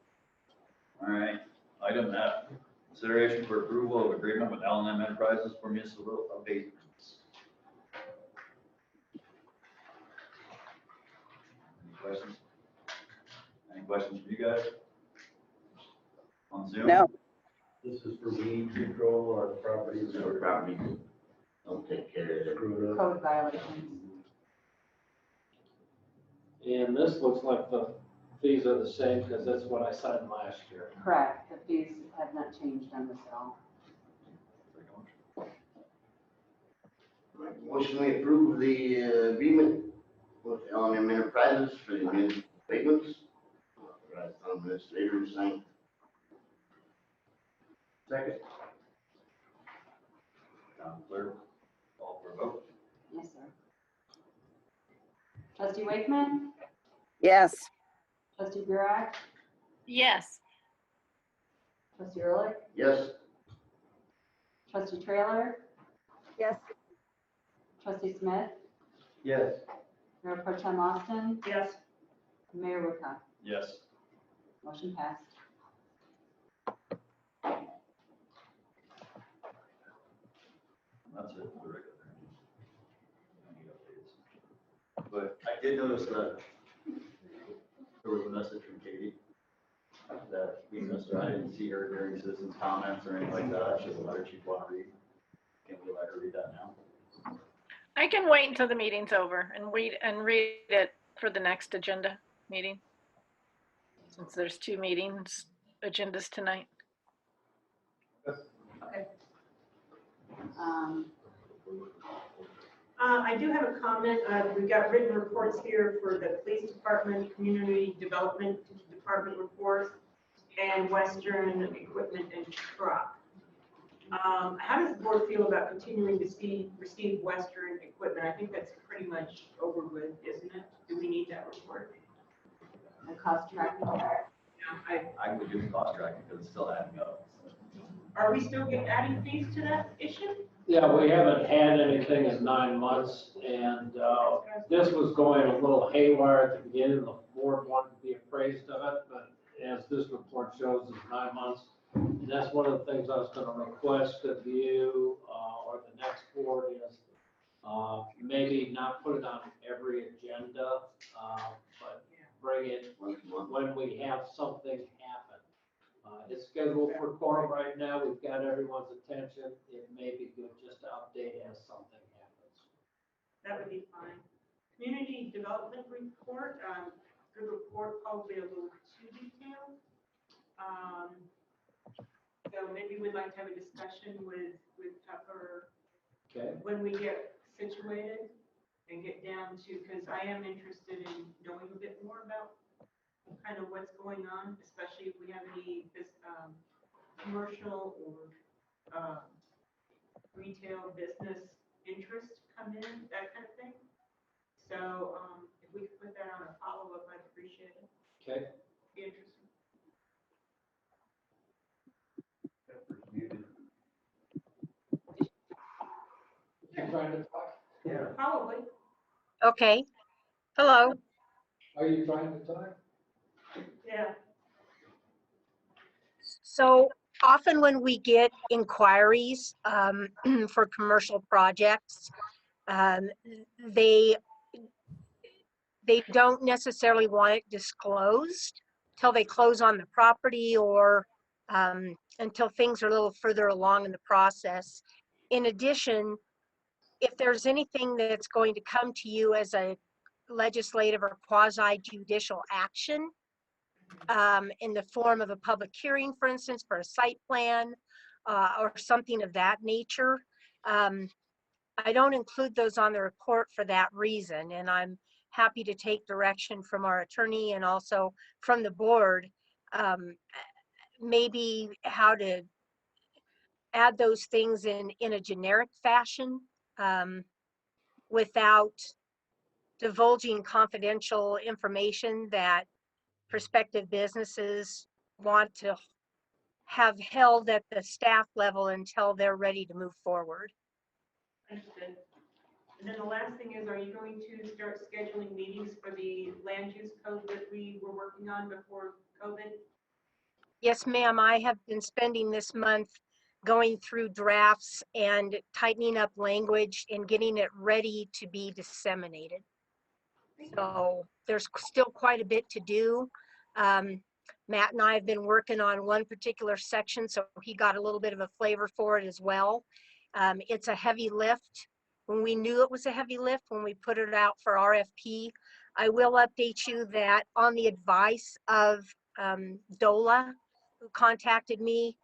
All right, item F, consideration for approval of agreement with L&M Enterprises for municipal abatements. Any questions? Any questions from you guys? On Zoom? No. This is for weed control on properties that Our are property. Don't take care of it. screwed up. Code violations. And this looks like the fees are the same because that's what I signed last year. Correct. The fees have not changed on this at all. Motion we approve the agreement with L&M Enterprises for the municipal abatements. Authorize town administrator to sign. Second. Town clerk, call for a vote. Yes, sir. Trustee Wakeman, Yes. trustee Burak, Yes. trustee Ehrlich, Yes. trustee Trailer, Yes. trustee Smith, Yes. Mayor Pro Tem Austin, Yes. Mayor Woodcock. Yes. Motion passed. That's it for the regular. Any updates? But I did notice that there was a message from Katie that we missed. I didn't see her during citizens' comments or anything like that. She has a letter she'd want to read. Can we let her read that now? I can wait until the meeting's over and read it for the next agenda meeting. Since there's 2 meetings, agendas tonight. Okay. I do have a comment. We've got written reports here for the police department, community development department reports, and Western equipment and truck. How does the board feel about continuing to receive Western equipment? I think that's pretty much over with, isn't it? Do we need that report? The cost tracking. Yeah, I would do the cost tracking because it's still adding up. Are we still adding fees to that issue? Yeah, we haven't had anything in 9 months, and this was going a little haywire at the beginning. The board wanted to be appraised of it, but as this report shows, it's 9 months. And that's one of the things I was going to request of you or the next board is maybe not put it on every agenda, but bring it when we have something happen. It's scheduled for quorum right now. We've got everyone's attention. It may be good just to update as something happens. That would be fine. Community development report, good report, probably a little too detailed. So maybe we'd like to have a discussion with Tucker Okay. when we get situated and get down to, because I am interested in knowing a bit more about kind of what's going on, especially if we have any commercial or retail business interest come in, that kind of thing. So if we could put that on a follow-up, I'd appreciate it. Okay. Be interesting. You trying to talk? Yeah. Probably. Okay. Hello. Are you trying to talk? Yeah. So often when we get inquiries for commercial projects, they don't necessarily want it disclosed till they close on the property or until things are a little further along in the process. In addition, if there's anything that's going to come to you as a legislative or quasi-judicial action, in the form of a public hearing, for instance, for a site plan or something of that nature. I don't include those on the report for that reason, and I'm happy to take direction from our attorney and also from the board, maybe how to add those things in a generic fashion, without divulging confidential information that prospective businesses want to have held at the staff level until they're ready to move forward. Understood. And then the last thing is, are you going to start scheduling meetings for the land use code that we were working on before COVID? Yes, ma'am, I have been spending this month going through drafts and tightening up language and getting it ready to be disseminated. So there's still quite a bit to do. Matt and I have been working on one particular section, so he got a little bit of a flavor for it as well. It's a heavy lift. When we knew it was a heavy lift, when we put it out for RFP, I will update you that on the advice of DOLA, who contacted me,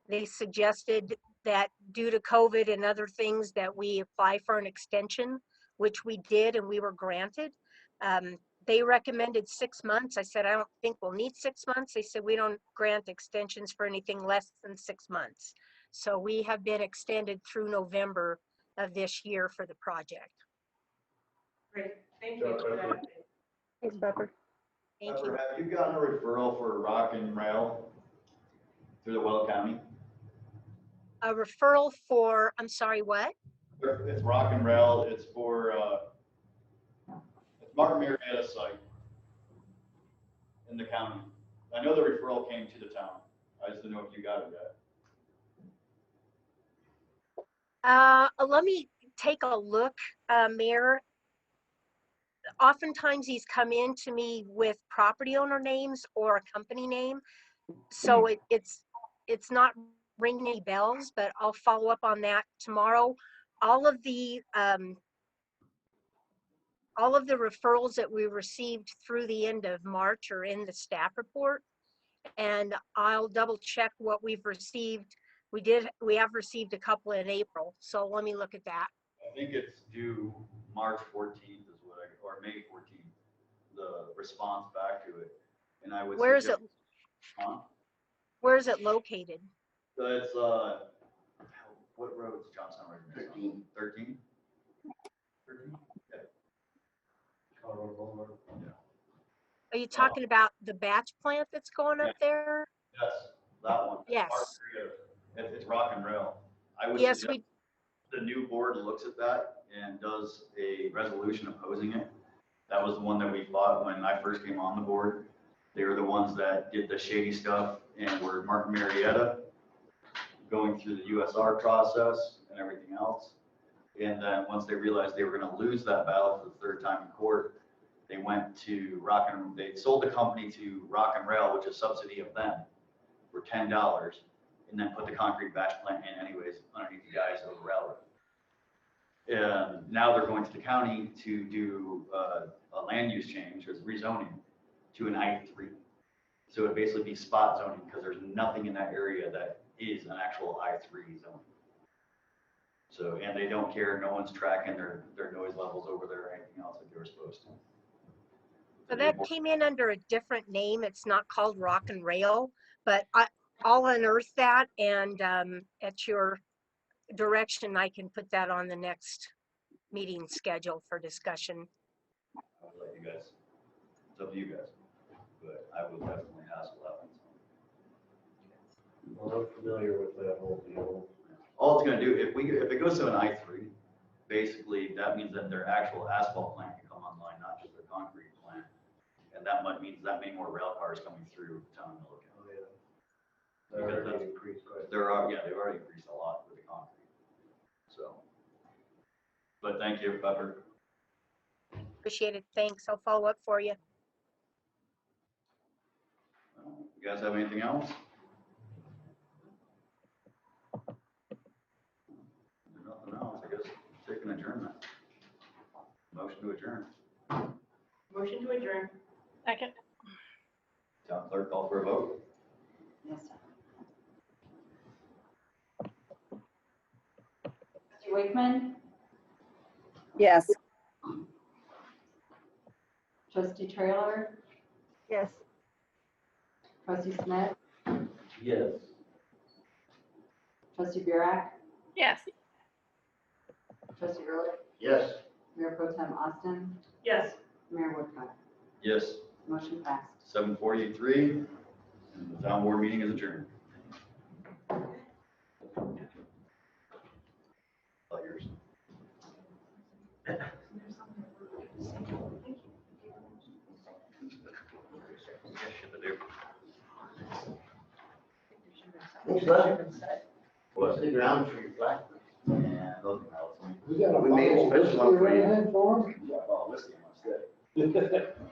they suggested that due to COVID and other things that we apply for an extension, which we did and we were granted. They recommended 6 months. I said, I don't think we'll need 6 months. They said, we don't grant extensions for anything less than 6 months. So we have been extended through November of this year for the project. Great, thank you for that. Thanks, Pepper. Thank you. Pepper, have you gotten a referral for rock and rail through the Well County? A referral for, I'm sorry, what? It's rock and rail, it's for, it's Martin Marietta site in the county. I know the referral came to the town. I just didn't know if you got it yet. Let me take a look, Mayor. Oftentimes these come in to me with property owner names or a company name. So it's not ringing any bells, but I'll follow up on that tomorrow. All of the referrals that we received through the end of March are in the staff report, and I'll double check what we've received. We have received a couple in April, so let me look at that. I think it's due March 14th is what or May 14th, the response back to it. And I would Where is suggest, it? huh? Where is it located? So it's, what road is Johnstown Road? 13. 13? 13? Yeah. Colorado Boulevard. Yeah. Are you talking about the batch plant that's going up there? Yes, that one. Yes. It's rock and rail. I would Yes, suggest the new board looks at that and does a resolution opposing it. That was the one that we fought when I first came on the board. They were the ones that did the shady stuff and were Martin Marietta going through the USR process and everything else. And then once they realized they were going to lose that battle for the third time in court, they went to they sold the company to Rock and Rail, which is a subsidy of them, for $10, and then put the concrete batch plant in anyways underneath the guys over railroad. And now they're going to the county to do a land use change, or rezoning to an I3. So it'd basically be spot zoning because there's nothing in that area that is an actual I3 zone. So, and they don't care, no one's tracking their noise levels over there or anything else like they were supposed to. So that came in under a different name. It's not called Rock and Rail, but I'll unearth that, and at your direction, I can put that on the next meeting schedule for discussion. I would let you guys, it's up to you guys, but I would definitely hassle that one. Well, I'm familiar with that whole deal. All it's gonna do, if it goes to an I3, basically that means that their actual asphalt plant can come online, not just their concrete plant. And that might means that many more rail cars coming through town of Milliken. Oh, yeah. They've already increased quite. They've already increased a lot with the concrete. So, but thank you, Pepper. Appreciate it. Thanks. I'll follow up for you. You guys have anything else? Nothing else, I guess, take an adjournment. Motion to adjourn. Motion to adjourn. Second. Town clerk, call for a vote. Yes. Mr. Wakeman, Yes. Trustee Trailer, Yes. trustee Smith, Yes. trustee Burek, Yes. trustee Early, Yes. Mayor Pro Tem Austin, Yes. Mayor Woodcock. Yes, Motion passed. 7:43, and the town board meeting is adjourned. All yours. Shit to do. Thanks, bud. What? Stick around for your black. Yeah, those are awesome. We made a special one for you. Yeah, well, whiskey on my stick.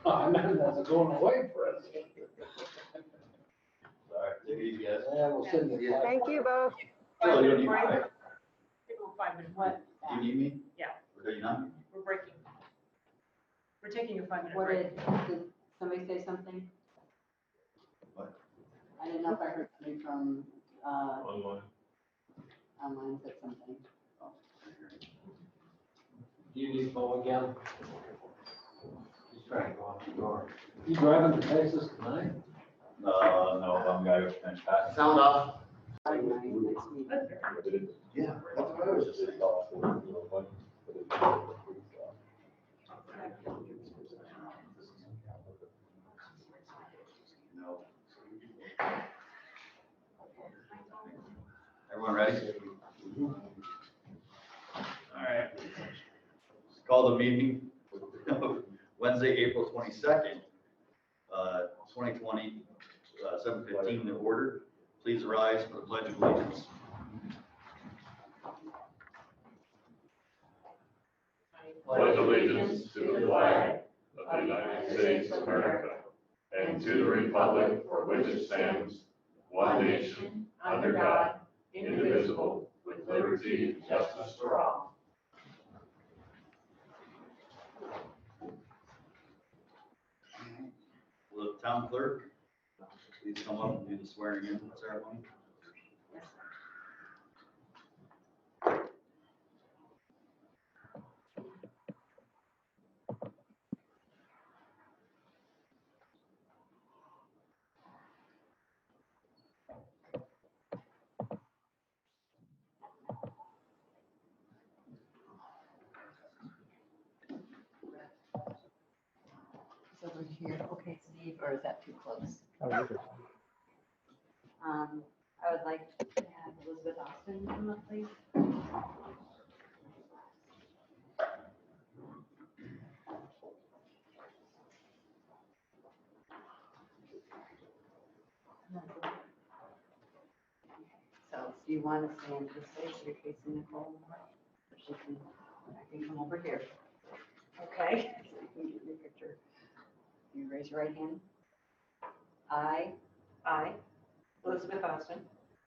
I mean, that's going away for us. Sorry, take it easy, guys. Yeah, we'll send you. a Thank you both. Charlie, you don't need me, Break. right? Give them 5 minute What? Do you need me? Yeah. Or do you not? We're breaking. We're taking a 5 minute What break. did somebody say something? What? I didn't know if I heard something from, Online. online said something. Do you need Bo again? He's trying to go out the door. You driving to Texas tonight? No, I'm gonna go finish packing. Sound off. Friday night, next week. Yeah, that's what I was just saying. No. Everyone ready? All right. Call the meeting Wednesday, April 22nd, 2020, 7:15 to order. Please rise for the pledge of allegiance. Pledge allegiance to the flag of the United States of America and to the republic for which it stands, one nation, under God, indivisible, with liberty and justice for all. Will the town clerk please come up and do the swearing in ceremony? It's over here. Okay, Steve, or is that too close? Oh, you're good. I would like to have Elizabeth Austin come up, please. So do you want to stand this way so you're facing Nicole? Or she can, I can come over here. Okay, so you can get your picture. You raise your right hand. I Elizabeth Austin,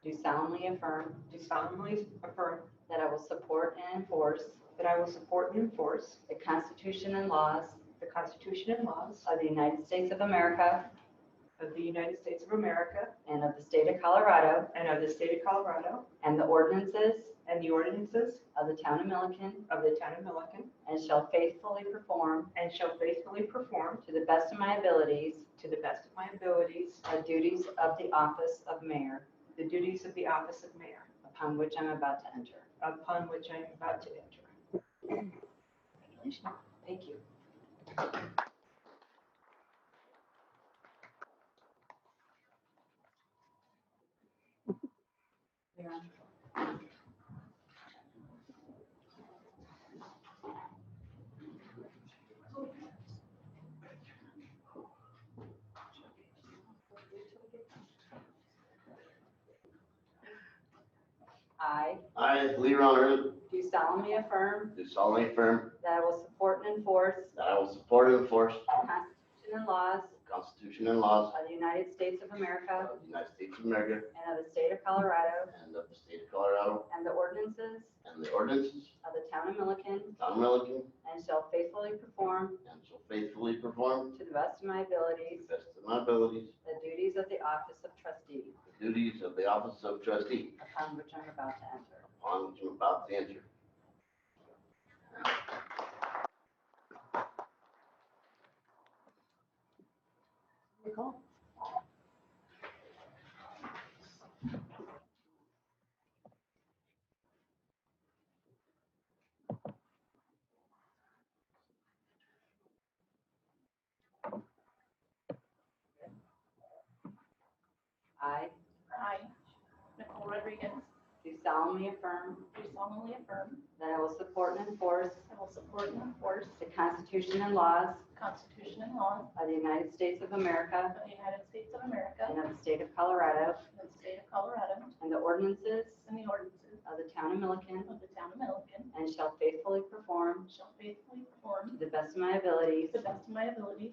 do solemnly affirm do solemnly affirm that I will support and enforce that I will support and enforce the Constitution and laws the Constitution and laws of the United States of America of the United States of America and of the state of Colorado, and of the state of Colorado, and the ordinances and the ordinances of the town of Milliken, of the town of Milliken, and shall faithfully perform, and shall faithfully perform to the best of my abilities, to the best of my abilities the duties of the office of mayor, the duties of the office of mayor, upon which I'm about to enter. upon which I am about to enter. Congratulations. Thank you. I, Lee Ron Early, Do solemnly affirm do solemnly affirm that I will support and enforce that I will support and enforce the Constitution and laws the Constitution and laws of the United States of America of the United States of America and of the state of Colorado, and of the state of Colorado and the ordinances and the ordinances of the town of Milliken, of Town of Milliken, and shall faithfully perform, and shall faithfully perform to the best of my to abilities, the best of my abilities the duties of the office of trustee, the duties of the office of trustee upon which I'm about to enter. upon which I'm about to enter. I Nicole Rodriguez, do solemnly affirm do solemnly affirm that I will support and enforce I will support and enforce the Constitution and laws the Constitution and laws of the United States of America of the United States of America and of the state of Colorado and the state of Colorado and the ordinances and the ordinances of the town of Milliken, of the town of Milliken, and shall faithfully perform shall faithfully perform to the best of my abilities to the best of my abilities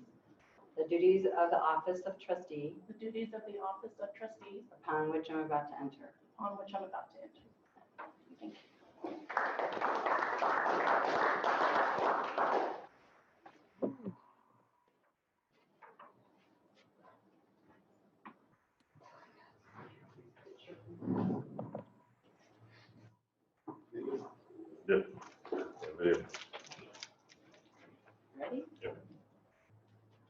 the duties of the office of trustee the duties of the office of trustee upon which I'm about to enter. on which I'm about to enter. Thank you. Yep. Video. Ready? Yep.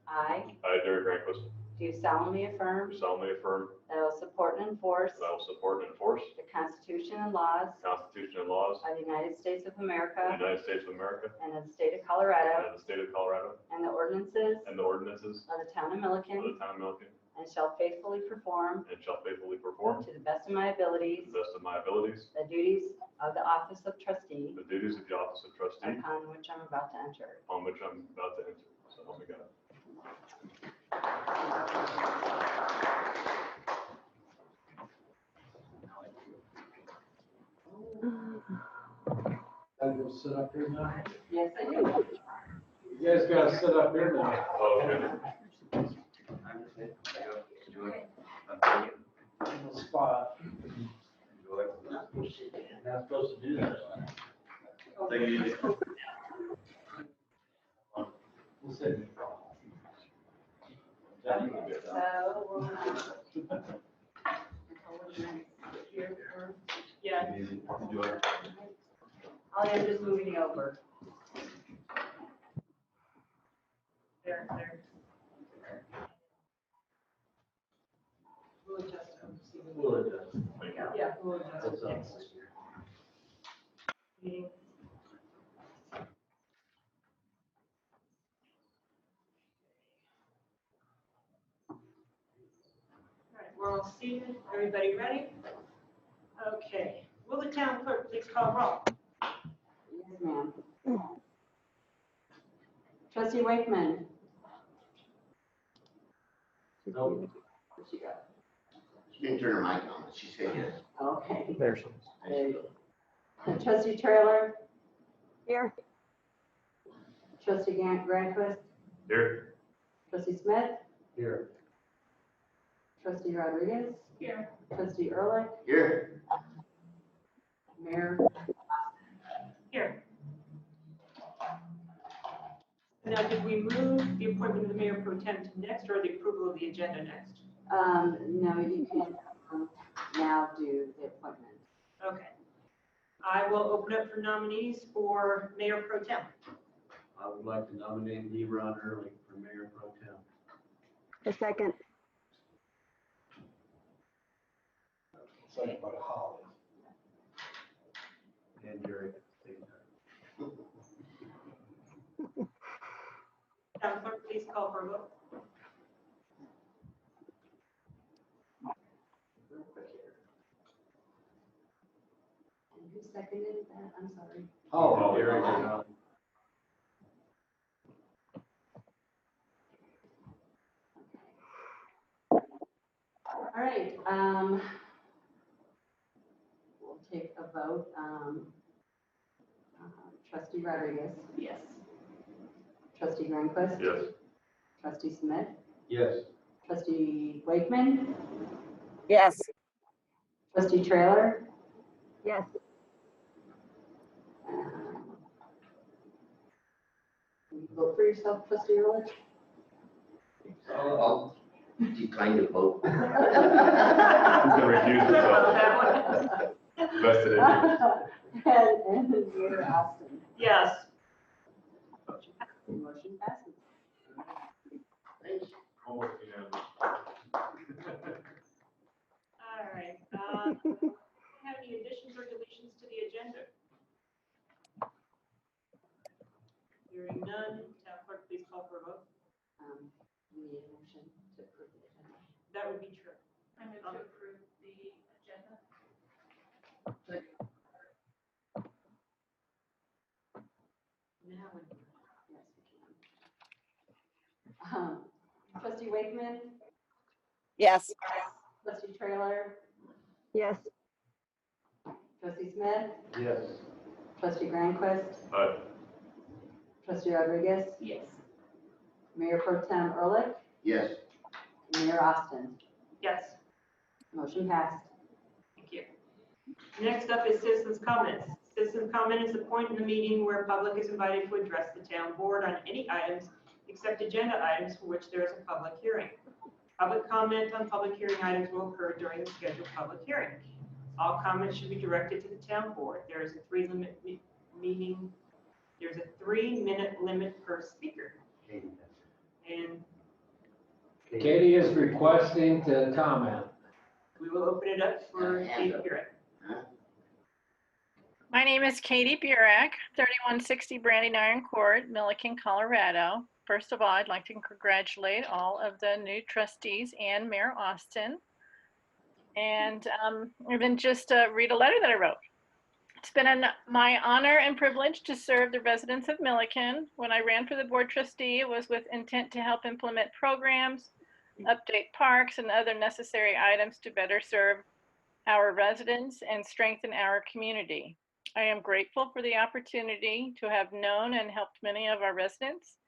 I I, Derek Rehnquist, do solemnly affirm do solemnly affirm that I will support and enforce that I will support and enforce the Constitution and laws the Constitution and laws of the United States of of the America United States of America and of the state of and Colorado of the state of Colorado and the ordinances and the ordinances of the town of of Milliken, the town of Milliken, and shall faithfully perform and shall faithfully perform to the best of my to abilities the best of my abilities the duties of the office of trustee the duties of the office of trustee upon which I'm about to enter. on which I'm about to enter. So help me God. I will sit up here now. Yes, I do. You guys gotta sit up here now. Oh, okay. Spot. Not supposed to do that. Take it easy. We'll sit. So, we'll, here for, Yeah, Easy. Enjoy. oh, they're just moving you over. there. We'll adjust them. See what- We'll adjust. Yeah, we'll adjust. That's all. Meeting. All right, we're all seated. Everybody ready? Okay. Will the town clerk please call roll? Yes, ma'am. Trustee Wakeman. Nope. Where'd she go? She didn't turn her mic on, but she said yes. Okay. There she is. There you go. Trustee Trailer, Here. trustee Grandquist, Here. trustee Smith, Here. trustee Rodriguez, Here. trustee Ehrlich, Here. Mayor. Here. Now, did we move the appointment of the mayor pro tem to next or the approval of the agenda next? No, you can now do the appointment. Okay. I will open up for nominees for mayor pro tem. I would like to nominate Lee Ron Early for mayor pro tem. A second. Second by Holly. And Derek. Town clerk, please call for a vote. Real quick here. And who seconded that? I'm sorry. Oh, Derek. All right, we'll take a vote. Trustee Rodriguez, Yes. trustee Grandquist. Yes. Trustee Smith, Yes. trustee Wakeman, Yes. trustee Trailer. Yes. Can you vote for yourself, trustee Ehrlich? I'll decline to vote. He's gonna recuse himself. Vested interest. And Mayor Austin. Yes. Motion passes. Thanks. Almost unanimous. All right. Have any additions or deletions to the agenda? Hearing none, town clerk, please call for a vote. We need a motion to approve the agenda. That would be true. I move approve the agenda. Now we can. Yes, we can. Trustee Wakeman, Yes. trustee Trailer, Yes. trustee Smith, Yes. trustee Grandquist, Aye. trustee Rodriguez, Yes. Mayor Pro Tem Ehrlich, Yes. Mayor Austin. Yes. Motion passed. Thank you. Next up is citizens' comments. Citizen comment is a point in the meeting where public is invited to address the town board on any items except agenda items for which there is a public hearing. Public comment on public hearing items will occur during the scheduled public hearing. All comments should be directed to the town board. There is a 3-minute limit per speaker. And Katie is requesting to comment. we will open it up for Hands a up. hearing. My name is Katie Burek, 3160 Brandon Iron Court, Milliken, Colorado. First of all, I'd like to congratulate all of the new trustees and Mayor Austin. And even just read a letter that I wrote. It's been my honor and privilege to serve the residents of Milliken. When I ran for the board trustee, it was with intent to help implement programs, update parks, and other necessary items to better serve our residents and strengthen our community. I am grateful for the opportunity to have known and helped many of our residents.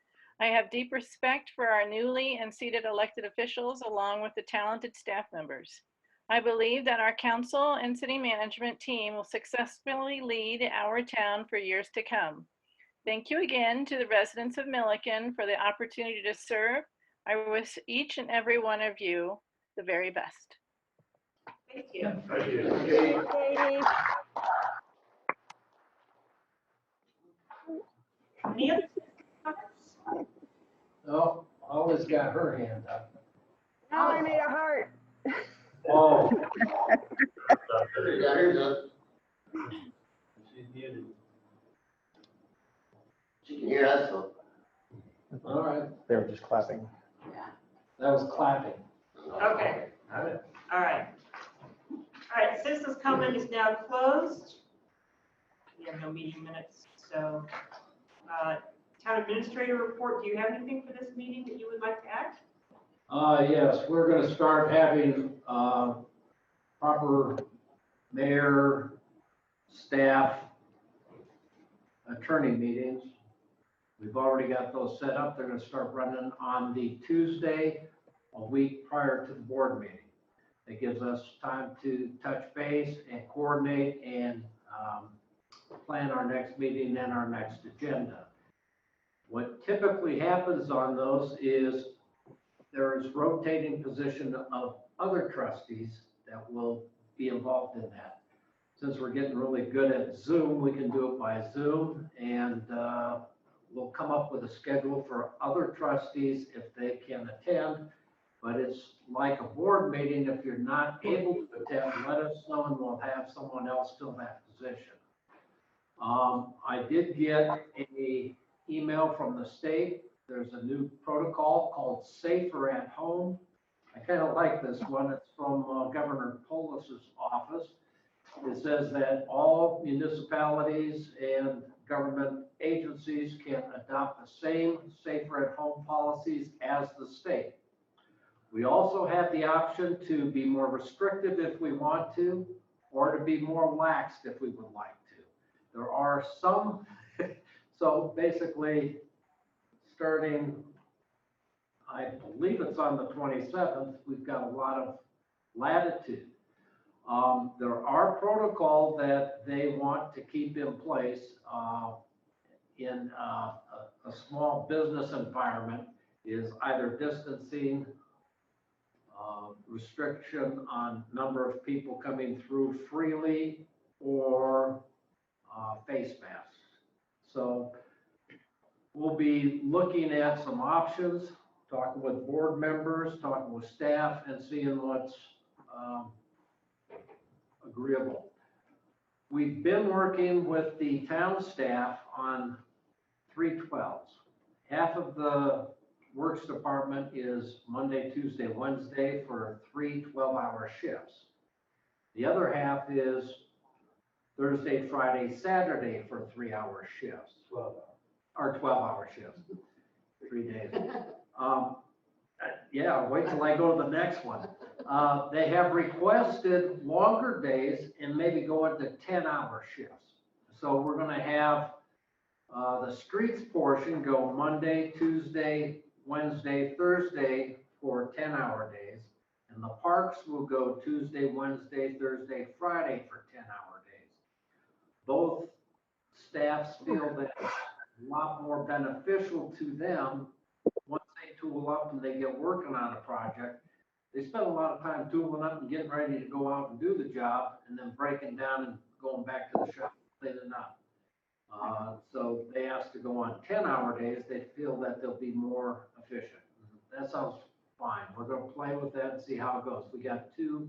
I have deep respect for our newly and seated elected officials, along with the talented staff members. I believe that our council and city management team will successfully lead our town for years to come. Thank you again to the residents of Milliken for the opportunity to serve. I wish each and every one of you the very best. Thank you. Thank you. Katie. Any other comments? Oh, always got her hand up. Now I made a heart. Oh, Here's up. She's muted. She can hear us, though. all right. They were just clapping. That was clapping. Okay. All right. All right, citizens' comment is now closed. We have no meeting minutes, so, town administrator report, do you have anything for this meeting that you would like to add? Yes, we're gonna start having, proper mayor, staff, attorney meetings. We've already got those set up. They're gonna start running on the Tuesday, a week prior to the board meeting. It gives us time to touch base and coordinate and, plan our next meeting and our next agenda. What typically happens on those is there is rotating position of other trustees that will be involved in that. Since we're getting really good at Zoom, we can do it by Zoom, and we'll come up with a schedule for other trustees if they can attend. But it's like a board meeting. If you're not able to attend, let us know and we'll have someone else fill that position. I did get a email from the state. There's a new protocol called Safer at Home. I kind of like this one. It's from Governor Polis's office. It says that all municipalities and government agencies can adopt the same Safer at Home policies as the state. We also have the option to be more restrictive if we want to, or to be more laxed if we would like to. There are some, so basically, starting, I believe it's on the 27th, we've got a lot of latitude. There are protocols that they want to keep in place in a small business environment, is either distancing, restriction on number of people coming through freely, or face masks. So we'll be looking at some options, talking with board members, talking with staff, and seeing what's agreeable. We've been working with the town staff on 312s. Half of the Works Department is Monday, Tuesday, Wednesday for 3 12-hour shifts. The other half is Thursday, Friday, Saturday for 3-hour shifts, 12 or 12-hour shifts, 3 days. Yeah, wait till I go to the next one. They have requested longer days and maybe go into 10-hour shifts. So we're gonna have the streets portion go Monday, Tuesday, Wednesday, Thursday for 10-hour days. And the parks will go Tuesday, Wednesday, Thursday, Friday for 10-hour days. Both staffs feel that it's a lot more beneficial to them once they tool up and they get working on a project. They spend a lot of time tooling up and getting ready to go out and do the job and then breaking down and going back to the shop, cleaning up. So they asked to go on 10-hour days. They feel that they'll be more efficient. That sounds fine. We're gonna play with that and see how it goes. We got 2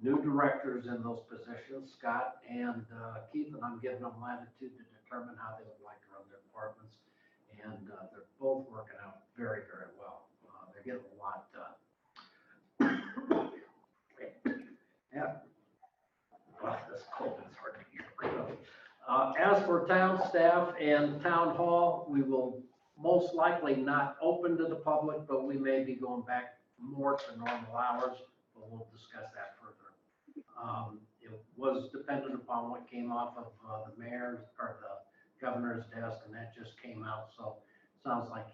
new directors in those positions, Scott and Keith, and I'm giving them latitude to determine how they would like to run their departments. And they're both working out very, very well. They're getting a lot done. Yeah. Wow, this cold is hard to get rid of. As for town staff and town hall, we will most likely not open to the public, but we may be going back more to normal hours, but we'll discuss that further. It was dependent upon what came off of the mayor's or the governor's desk, and that just came out, so sounds like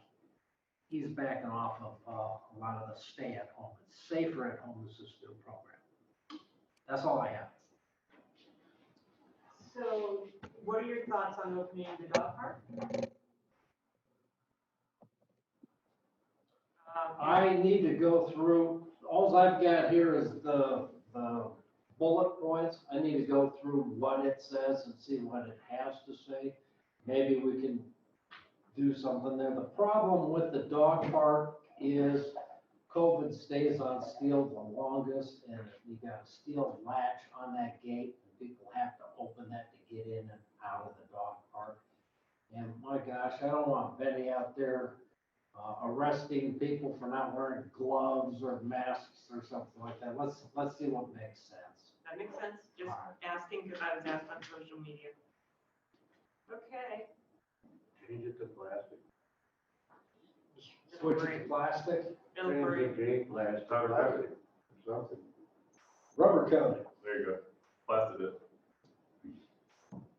he's backing off of a lot of the stay at home. It's safer at home is this new program. That's all I have. So what are your thoughts on opening the dog park? I need to go through, all I've got here is the bullet points. I need to go through what it says and see what it has to say. Maybe we can do something there. The problem with the dog park is COVID stays on steel the longest, and you got a steel latch on that gate, and people have to open that to get in and out of the dog park. And my gosh, I don't want Betty out there arresting people for not wearing gloves or masks or something like that. Let's see what makes sense. That makes sense, just asking because I was asked on social media. Okay. Change it to plastic. Switch it to plastic, It'll break. Change plastic. Something. rubber coating. There you go. Blasted it.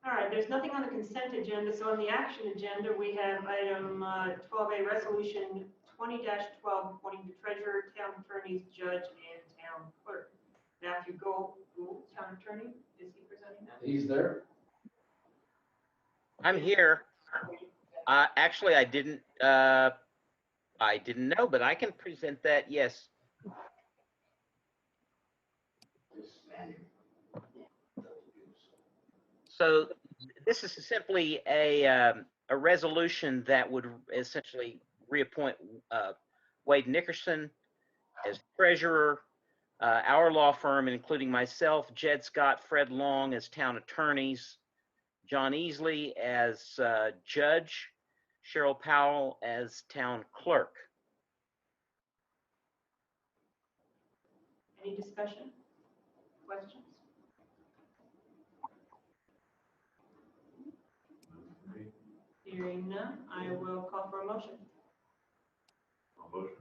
All right, there's nothing on the consent agenda, so on the action agenda, we have item 12A, resolution 20-12, appointing the treasurer, town attorneys, judge, and town clerk. Matthew Gould, town attorney, is he presenting that? He's there. I'm here. Actually, I didn't know, but I can present that, yes. So this is simply a resolution that would essentially reappoint Wade Nickerson as treasurer, our law firm, including myself, Jed Scott, Fred Long as town attorneys, John Easley as judge, Cheryl Powell as town clerk. Any discussion? Questions? Hearing none, I will call for a motion. A motion.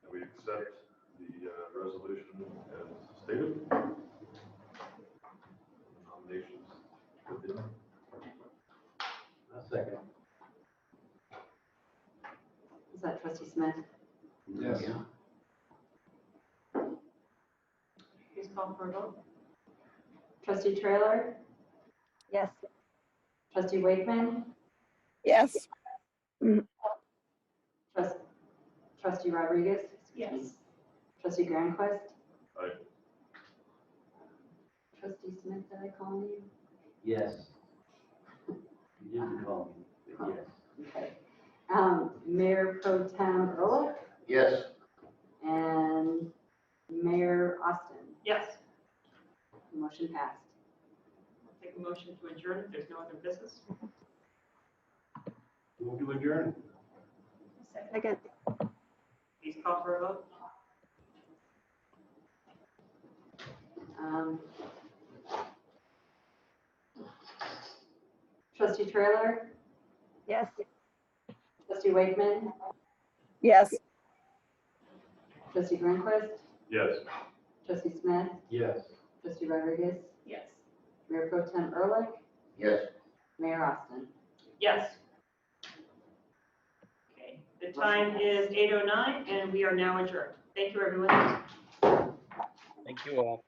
And we accept the resolution as stated. Nominations within. A second. Is that trustee Smith? Yes. Please call for a vote. Trustee Trailer? Yes. Trustee Wakeman? Yes. Trustee Rodriguez? Yes. Trustee Grandquist? Aye. Trustee Smith, did I call you? Yes. You didn't call me, but yes. Okay. Mayor Pro Tem Ehrlich Yes. and Mayor Austin. Yes. Motion passed. I'll take a motion to adjourn if there's no other business. Move to adjourn. Second. Please call for a vote. Trustee Trailer, Yes. trustee Wakeman, Yes. trustee Grunquist, Yes. trustee Smith, Yes. trustee Rodriguez, Yes. Mayor Pro Tem Ehrlich, Yes. Mayor Austin. Yes. Okay, the time is 8:09 and we are now adjourned. Thank you, everyone. Thank you all.